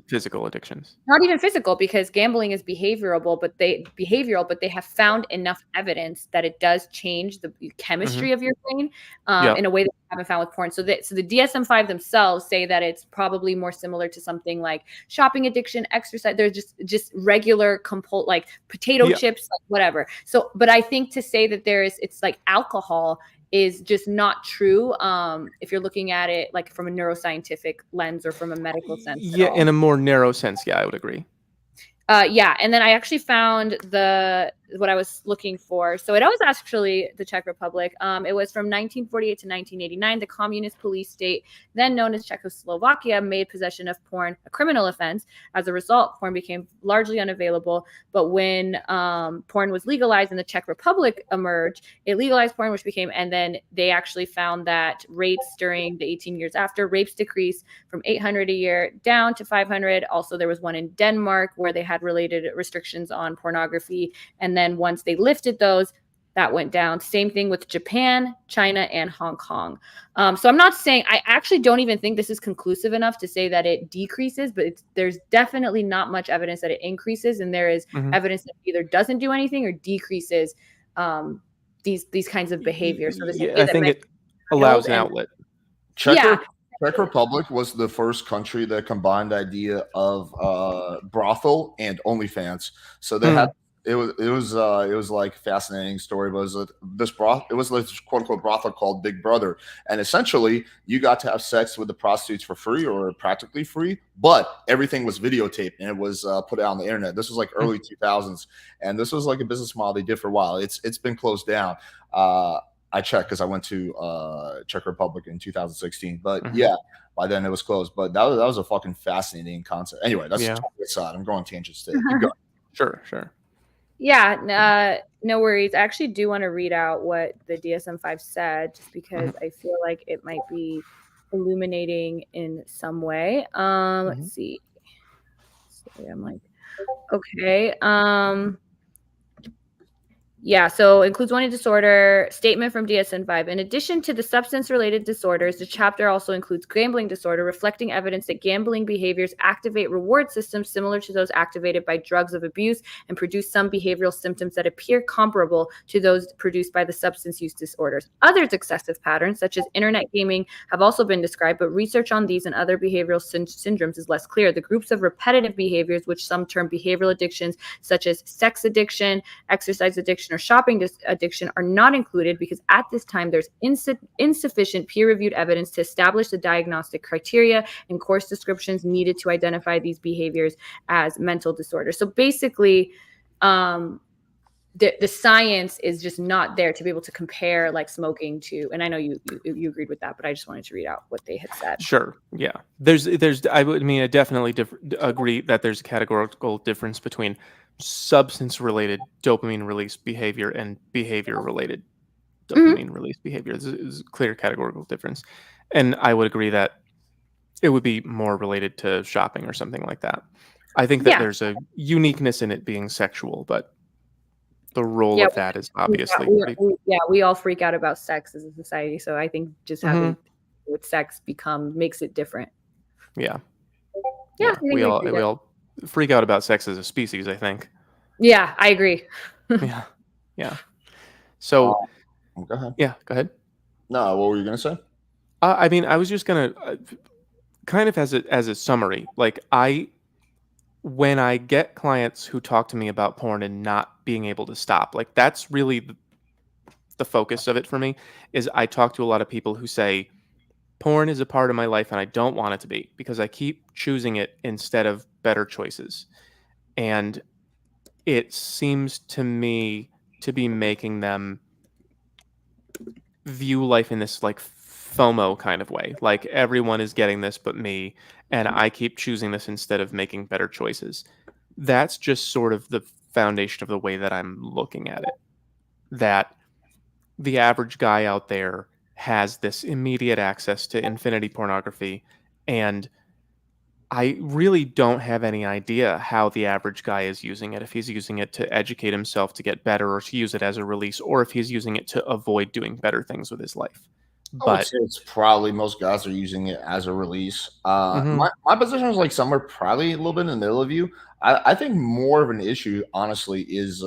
physical addictions. not even physical, because gambling is behavioral, but they have found enough evidence that it does change the chemistry of your brain in a way that we haven't found with porn. So the DSM-5 themselves say that it's probably more similar to something like shopping addiction, exercise. They're just regular like potato chips, like whatever. So, but I think to say that it's like alcohol is just not true if you're looking at it like from a neuroscientific lens or from a medical sense. Yeah, in a more narrow sense, yeah, I would agree. And then I actually found what I was looking for. So it was actually the Czech Republic. It was from 1948 to 1989. The communist police state, then known as Czechoslovakia, made possession of porn a criminal offense. As a result, porn became largely unavailable. But when porn was legalized and the Czech Republic emerged, it legalized porn, and then they actually found that rates during the 18 years after, rapes decreased from 800 a year down to 500. Also, there was one in Denmark where they had related restrictions on pornography. And then once they lifted those, that went down. Same thing with Japan, China, and Hong Kong. So I'm not saying, I actually don't even think this is conclusive enough to say that it decreases, but there's definitely not much evidence that it increases. And there is evidence that it either doesn't do anything or decreases these kinds of behaviors. So I think it allows an outlet. Czech Republic was the first country that combined the idea of brothel and OnlyFans. So they had it was like a fascinating story. But it was this quote unquote brothel called Big Brother, and essentially you got to have sex with the prostitutes for free or practically free, but everything was videotaped and it was put out on the internet. This was like early 2000s, and this was like a business model they did for a while. It's been closed down. I checked because I went to Czech Republic in 2016, but yeah, by then it was closed. But that was a fucking fascinating concept. Anyway, that's a total aside. I'm going tangents today. Keep going. Sure. Yeah, no worries. I actually do want to read out what the DSM-5 said, just because I feel like it might be illuminating in some way. Let's see. I'm like, okay. Yeah, so includes wanting disorder, statement from DSM-5. In addition to the substance-related disorders, the chapter also includes gambling disorder, reflecting evidence that gambling behaviors activate reward systems similar to those activated by drugs of abuse and produce some behavioral symptoms that appear comparable to those produced by the substance use disorders. Other excessive patterns, such as internet gaming, have also been described, but research on these and other behavioral syndromes is less clear. The groups of repetitive behaviors, which some term behavioral addictions, such as sex addiction, exercise addiction, or shopping addiction, are not included because at this time there's insufficient peer-reviewed evidence to establish the diagnostic criteria and course descriptions needed to identify these behaviors as mental disorders. So basically, the science is just not there to be able to compare like smoking to, and I know you agreed with that, but I just wanted to read out what they had said. Sure. Yeah. I definitely agree that there's a categorical difference between substance-related dopamine release behavior and behavior-related dopamine release behavior. There's a clear categorical difference. And I would agree that it would be more related to shopping or something like that. I think that there's a uniqueness in it being sexual, but the role of that is obviously we all freak out about sex as a society, so I think just having with sex makes it different. We all freak out about sex as a species, I think. Yeah, I agree. Yeah. So go ahead. Yeah, go ahead. No, what were you gonna say? I was just gonna kind of as a summary, like when I get clients who talk to me about porn and not being able to stop, like that's really the focus of it for me. Is I talk to a lot of people who say porn is a part of my life and I don't want it to be because I keep choosing it instead of better choices, and it seems to me to be making them view life in this like FOMO kind of way. Like everyone is getting this but me, and I keep choosing this instead of making better choices. That's just sort of the foundation of the way that I'm looking at it. That the average guy out there has this immediate access to infinity pornography, and I really don't have any idea how the average guy is using it. If he's using it to educate himself to get better, or to use it as a release, or if he's using it to avoid doing better things with his life. I would But say it's probably most guys are using it as a release. mhm, My position is like somewhere probably a little bit in the middle of you. I think more of an issue, honestly, is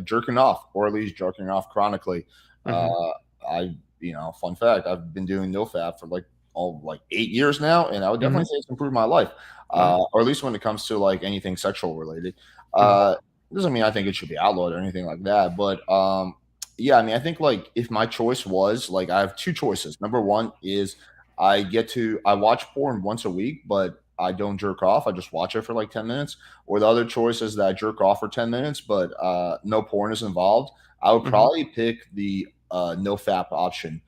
jerking off, or at least jerking off chronically. mhm, Fun fact, I've been doing NoFap for like 8 years now, and I would definitely mhm, say it's improved my life, wow, or at least when it comes to like anything sexual related. mhm, Doesn't mean I think it should be outlawed or anything like that, but yeah, I mean, I think like if my choice was like I have two choices. Number one is I watch porn once a week, but I don't jerk off. I just watch it for like 10 minutes. Or the other choice is that I jerk off for 10 minutes, but no porn is involved. I would mhm, probably pick the no fap option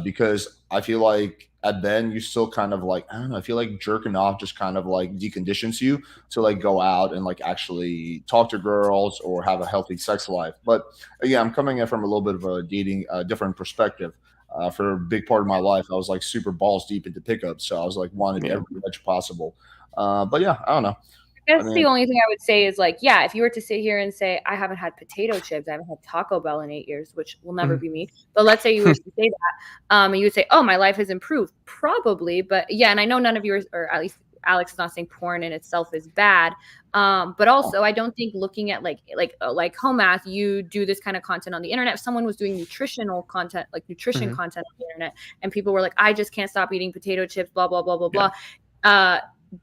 because I feel like at then you still kind of like, I don't know, I feel like jerking off just kind of like deconditions you to like go out and like actually talk to girls or have a healthy sex life. But again, I'm coming in from a little bit of a dating different perspective. For a big part of my life, I was like super balls deep into pickups, so I was like wanted yeah, every edge possible. But yeah, I don't know. I I guess the mean, only thing I would say is like, yeah, if you were to sit here and say, I haven't had potato chips, I haven't had Taco Bell in 8 years, which will never mhm, be me. But let's say you were to say that, and you would say, oh, my life has improved. Probably. But yeah, and I know none of yours, or at least Alex is not saying porn in itself is bad. But also I don't think looking at like home math, you do this kind of content on the internet. If someone was doing nutritional content, like nutrition mhm, content on the internet, and people were like, I just can't stop eating potato chips, blah, blah, blah, blah, yeah, blah.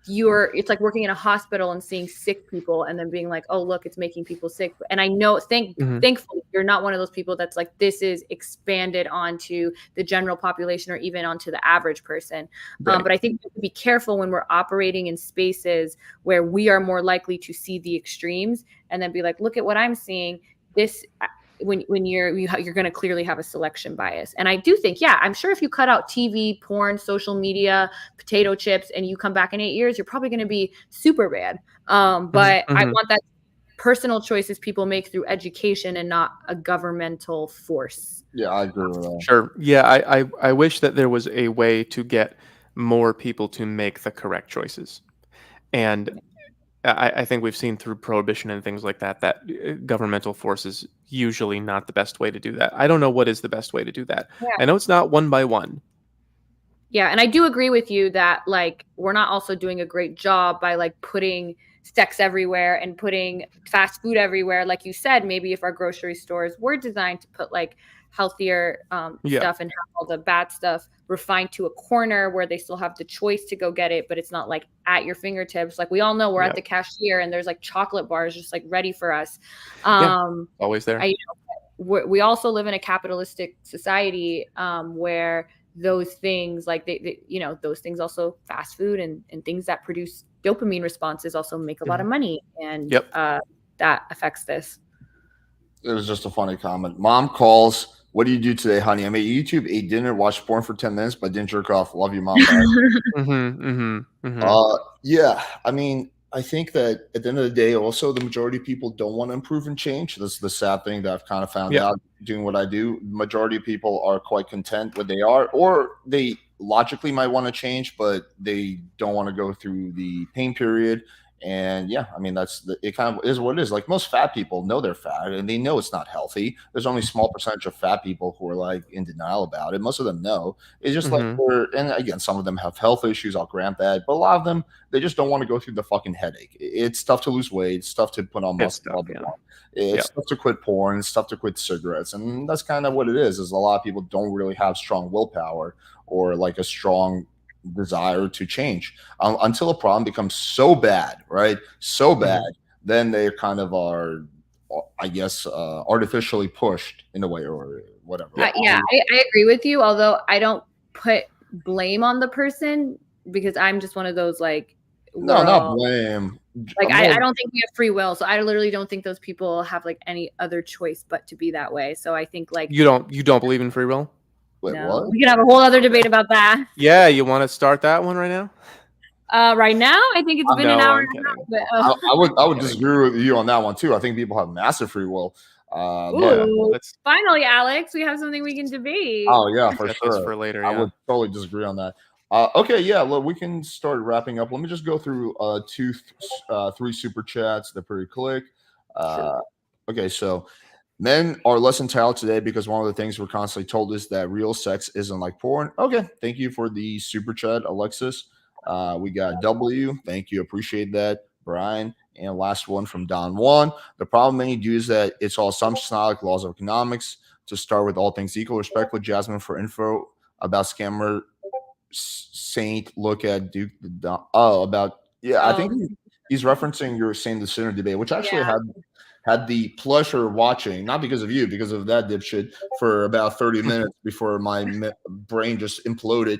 It's like working in a hospital and seeing sick people and then being like, oh, look, it's making people sick. And I know, mhm, thankfully you're not one of those people that's like, this is expanded onto the general population or even onto the average person. right, But I think we have to be careful when we're operating in spaces where we are more likely to see the extremes and then be like, look at what I'm seeing. This when you're going to clearly have a selection bias. And I do think, yeah, I'm sure if you cut out TV, porn, social media, potato chips, and you come back in 8 years, you're probably going to be super bad. mhm, But I mhm, want that personal choices people make through education and not a governmental force. yeah, I agree with that. sure, yeah. I wish that there was a way to get more people to make the correct choices, and I think we've seen through prohibition and things like that that governmental force is usually not the best way to do that. I don't know what is the best way to do that. Yeah. I know it's not one by one. Yeah, and I do agree with you that like we're not also doing a great job by like putting sex everywhere and putting fast food everywhere. Like you said, maybe if our grocery stores were designed to put like healthier Yeah, stuff and have all the bad stuff refined to a corner where they still have the choice to go get it, but it's not like at your fingertips. Like we all know we're yeah, at the cashier and there's like chocolate bars just like ready for us. yeah. Um, Always there. I we also live in a capitalistic society where those things like those things also fast food and things that produce dopamine responses also make a lot of Mhm. money and Yep. that affects this. It was just a funny comment. Mom calls. What do you do today, honey? I made YouTube, ate dinner, watched porn for 10 minutes, but didn't jerk off. Love you, mom. Bye. Mhm. Mhm. Mhm. Yeah, I mean, I think that at the end of the day, also the majority of people don't want to improve and change. That's the sad thing that I've kind of found Yeah. out doing what I do. Majority of people are quite content where they are, or they logically might want to change, but they don't want to go through the pain period. And yeah, I mean it kind of is what it is. Like most fat people know they're fat and they know it's not healthy. There's only a small percentage of fat people who are like in denial about it. Most of them know. It's just like Mhm. and again, some of them have health issues. I'll grant that, but a lot of them they just don't want to go through the fucking headache. It's tough to lose weight. It's tough to put on It's muscle. tough. Blah blah Yeah. blah. Yeah. It's tough to quit porn. It's tough to quit cigarettes, and that's kind of what it is. Is a lot of people don't really have strong willpower or like a strong desire to change until a problem becomes so bad, right? So bad, Mhm. then they kind of are, I guess, artificially pushed in a way or whatever. Yeah. Yeah, I agree with you, although I don't put blame on the person because I'm just one of those like No, we're not all blame. like I More, don't think we have free will, so I literally don't think those people have like any other choice but to be that way. So I think like You don't believe in free will? wait, no, what? we can have a whole other debate about that. Yeah, you want to start that one right now? Right now, I think it's been an No, hour I'm and a half. kidding. But I I'm would kidding. disagree with you on that one too. I think people have massive free will, but Yeah, ooh, let's finally, Alex, we have something we can debate. oh yeah, for set this sure. for later. I Yeah. would totally disagree on that. Okay, yeah, look, we can start wrapping up. Let me just go through three super chats. They're pretty quick. Uh, Sure. okay, so men are less entitled today because one of the things we're constantly told is that real sex isn't like porn. Okay, thank you for the super chat, Alexis. We got W. Thank you, appreciate that, Brian. And last one from Don Juan. The problem many do is that it's all assumptions, not like laws of economics. To start with all things equal, respect with Jasmine for info about scammer Saint look at Duke the about yeah, I think Oh, he's referencing your Saint the Sinner debate, which actually yeah. had the pleasure of watching, not because of you, because of that dipshit, for about 30 minutes before my brain just imploded.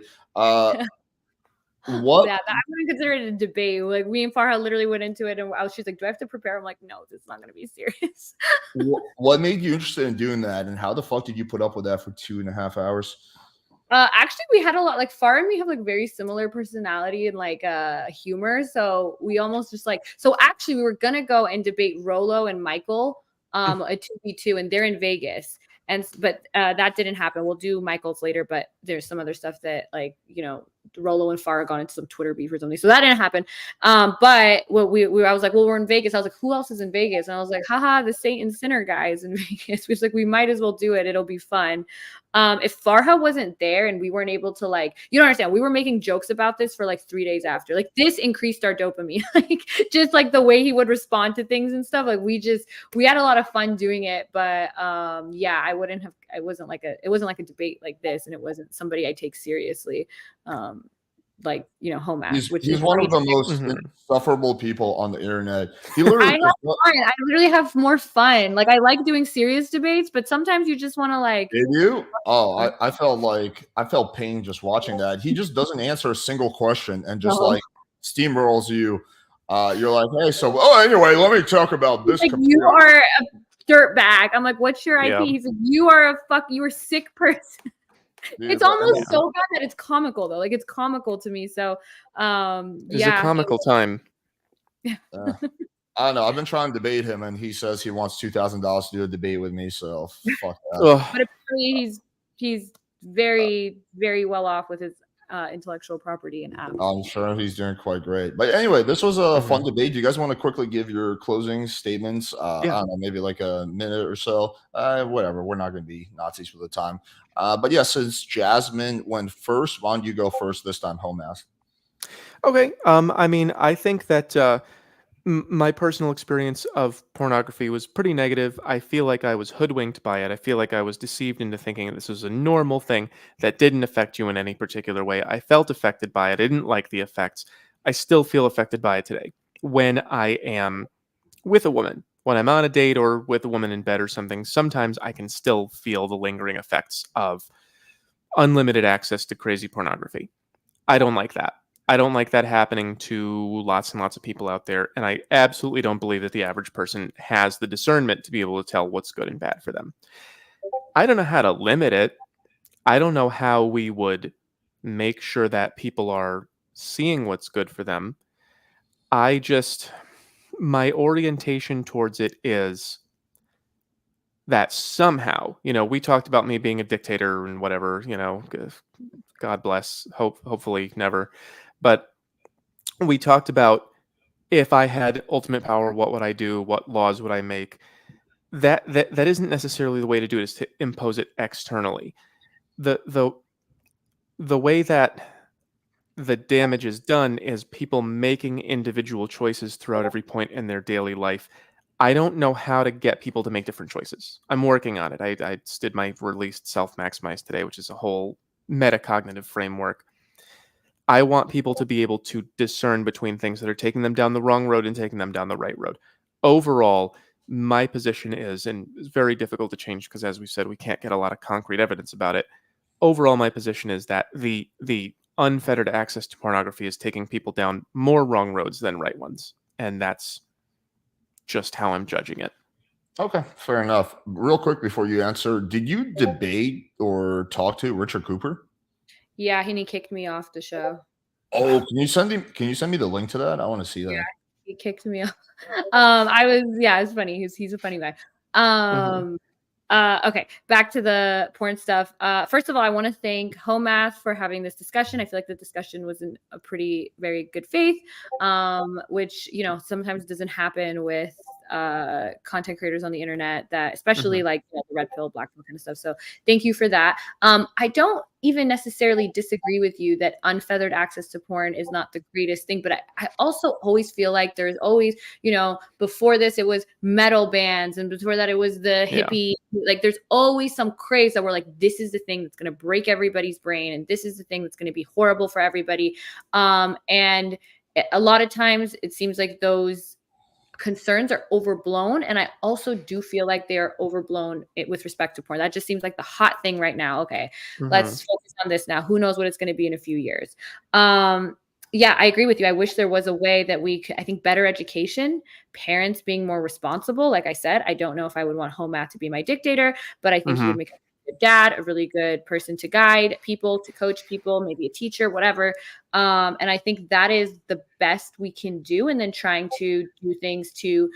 What Yeah, I wouldn't consider it a debate. Like me and Farha literally went into it, and she's like, "Do I have to prepare?" I'm like, "No, this is not going to be serious." what made you interested in doing that, and how the fuck did you put up with that for 2.5 hours? Actually, we had a lot. Like Far and me have like very similar personality and like humor, so we almost just like. So actually, we were gonna go and debate Rolo and Michael, a 2v2, and they're in Vegas. But that didn't happen. We'll do Michael's later, but there's some other stuff that like Rolo and Farah got into some Twitter beef or something, so that didn't happen. But what I was like, well, we're in Vegas. I was like, who else is in Vegas? And I was like, haha, the Saint and Sinner guys in Vegas. We was like, we might as well do it. It'll be fun. If Farha wasn't there and we weren't able to like, you don't understand, we were making jokes about this for like 3 days after. Like this increased our dopamine, like just like the way he would respond to things and stuff. Like we had a lot of fun doing it, but yeah, it wasn't like a debate like this, and it wasn't somebody I take seriously. Like home ass, which He's is one funny of the to most Mhm. insufferable people on the internet. He literally I know fun. I literally have more fun. Like I like doing serious debates, but sometimes you just want to like. Did you? Oh, I felt pain just watching that. He just doesn't answer a single question and just No. like steamrolls you. You're like, hey, so anyway, let me talk about He's this. like, you are a dirt bag. I'm like, what's your IP? Yeah. He's like, you are a sick person. Dude, It's but almost so bad that it's comical though. Like it's comical to me. So It's a yeah. comical time. I don't know. I've been trying to debate him, and he says he wants $2,000 to do a debate with me. So fuck that. Ugh. But apparently he's very, very well off with his intellectual property and apps. I'm sure he's doing quite great. But anyway, this was a fun Mhm. debate. Do you guys want to quickly give your closing statements? I Yeah. don't know, maybe like a minute or so. Whatever. We're not going to be Nazis for the time. But yeah, since Jasmine went first, why don't you go first this time, home ass? Okay. I mean, I think that my personal experience of pornography was pretty negative. I feel like I was hoodwinked by it. I feel like I was deceived into thinking this was a normal thing that didn't affect you in any particular way. I felt affected by it. I didn't like the effects. I still feel affected by it today. When I am with a woman, when I'm on a date or with a woman in bed or something, sometimes I can still feel the lingering effects of unlimited access to crazy pornography. I don't like that. I don't like that happening to lots and lots of people out there. And I absolutely don't believe that the average person has the discernment to be able to tell what's good and bad for them. I don't know how to limit it. I don't know how we would make sure that people are seeing what's good for them. My orientation towards it is that somehow, we talked about me being a dictator and whatever, God bless, hopefully never. But we talked about if I had ultimate power, what would I do? What laws would I make? That isn't necessarily the way to do it, is to impose it externally. The way that the damage is done is people making individual choices throughout every point in their daily life. I don't know how to get people to make different choices. I'm working on it. I did my released self-maximize today, which is a whole metacognitive framework. I want people to be able to discern between things that are taking them down the wrong road and taking them down the right road. Overall, my position is, and it's very difficult to change because, as we said, we can't get a lot of concrete evidence about it. Overall, my position is that the unfettered access to pornography is taking people down more wrong roads than right ones, and that's just how I'm judging it. Okay, fair enough. Real quick before you answer, did you debate or talk to Richard Cooper? Yeah, and he kicked me off the show. Oh, can you send me the link to that? I want to see that. He kicked me off. It's funny. He's a funny guy. Mhm. Okay, back to the porn stuff. First of all, I want to thank Home Math for having this discussion. I feel like the discussion was in a very good faith, which sometimes doesn't happen with content creators on the internet, that especially like the red pill, black pill kind of stuff. So thank you for that. I don't even necessarily disagree with you that unfeathered access to porn is not the greatest thing, but I also always feel like there's always, before this it was metal bands, and before that it was the hippie, like there's always some craze that we're like, this is the thing that's going to break everybody's brain, and this is the thing that's going to be horrible for everybody. And a lot of times it seems like those concerns are overblown, and I also do feel like they are overblown with respect to porn. That just seems like the hot thing right now. Okay, let's focus on this now. Who knows what it's going to be in a few years? Yeah, I agree with you. I wish there was a way that we could, I think better education, parents being more responsible. Like I said, I don't know if I would want Home Math to be my dictator, but I think he would make a good dad, a really good person to guide people, to coach people, maybe a teacher, whatever. And I think that is the best we can do. And then trying to do things to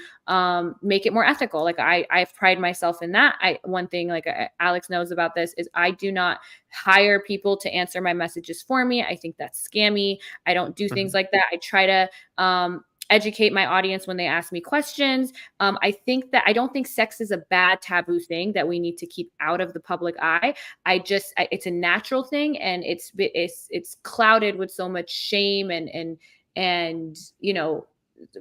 make it more ethical. Like I've pride myself in that. One thing, like Alex knows about this, is I do not hire people to answer my messages for me. I think that's scammy. I don't do things like that. I try to educate my audience when they ask me questions. I don't think sex is a bad taboo thing that we need to keep out of the public eye. It's a natural thing, and it's clouded with so much shame and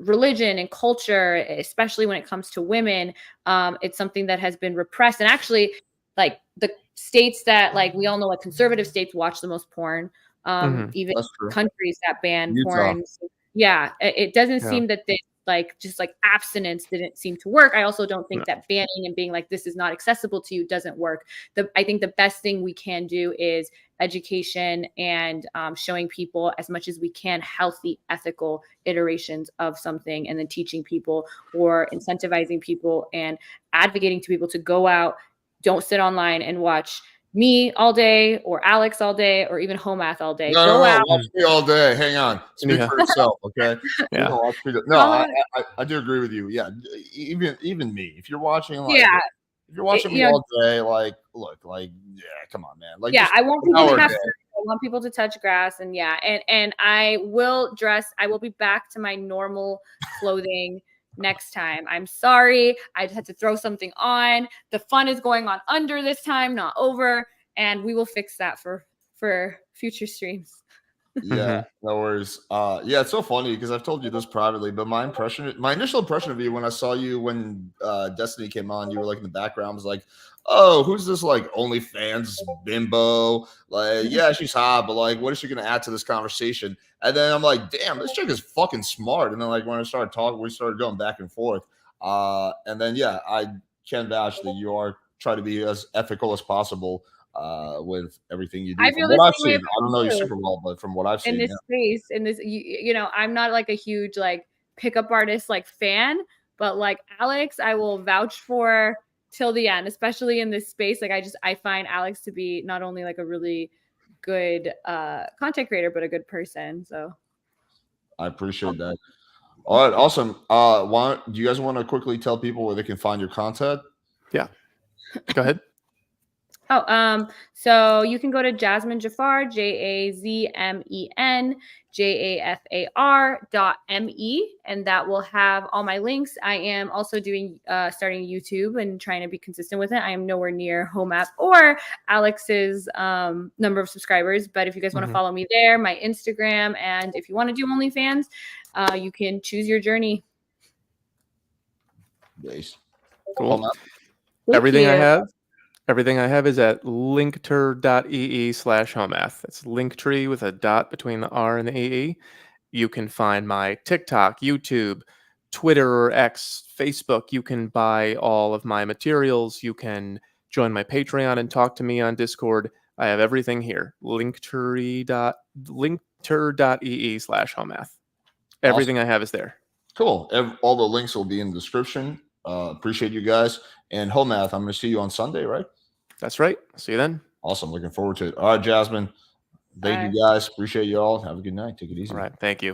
religion and culture, especially when it comes to women. It's something that has been repressed, and actually, like the states that, like, we all know, like conservative states watch the most porn. Even countries that ban porn. Yeah, it doesn't seem that they just abstinence didn't seem to work. I also don't think that banning and being like, this is not accessible to you, doesn't work. I think the best thing we can do is education and showing people as much as we can healthy, ethical iterations of something, and then teaching people or incentivizing people and advocating to people to go out. Don't sit online and watch me all day, or Alex all day, or even Home Math all day. No, watch me all day. Hang on, speak for yourself, okay? No, I do agree with you. Yeah, even me. If you're watching, like, if you're watching me all day, like, look, like, yeah, come on, man. Like, I want people to have. I want people to touch grass, and and I will dress. I will be back to my normal clothing next time. I'm sorry. I just had to throw something on. The fun is going on under this time, not over. And we will fix that for future streams. Yeah, no worries. Yeah, it's so funny because I've told you this privately, but my initial impression of you when I saw you when Destiny came on, you were like in the background, was like, oh, who's this like OnlyFans bimbo? Like, yeah, she's hot, but like, what is she gonna add to this conversation? And then I'm like, damn, this chick is fucking smart. And then like when I started talking, we started going back and forth. And then yeah, I can vouch that you are trying to be as ethical as possible with everything you do. I feel from what I've seen, I don't know you super well, but from what I've seen in this space, in this, I'm not like a huge like pickup artist like fan, but like Alex, I will vouch for till the end, especially in this space. Like I find Alex to be not only like a really good content creator, but a good person. So I appreciate that. All right, awesome. Do you guys want to quickly tell people where they can find your content? Yeah, go ahead. So you can go to Jazmen Jafar, JazmenJafar.me, and that will have all my links. I am also doing starting YouTube and trying to be consistent with it. I am nowhere near Home App or Alex's number of subscribers, but if you guys want to follow me there, my Instagram, and if you want to do OnlyFans, you can choose your journey. Nice. Cool. Everything I have is at linkter.ee/homemath. That's Linktree with a dot between the R and the EE. You can find my TikTok, YouTube, Twitter or X, Facebook. You can buy all of my materials. You can join my Patreon and talk to me on Discord. I have everything here. Linkter.ee/homemath. Everything I have is there. Cool. All the links will be in the description. Appreciate you guys. And Home Math, I'm going to see you on Sunday, right? That's right. See you then. Awesome. Looking forward to it. All right, Jasmine. Thank you guys. Appreciate you all. Have a good night. Take it easy. All right. Thank you.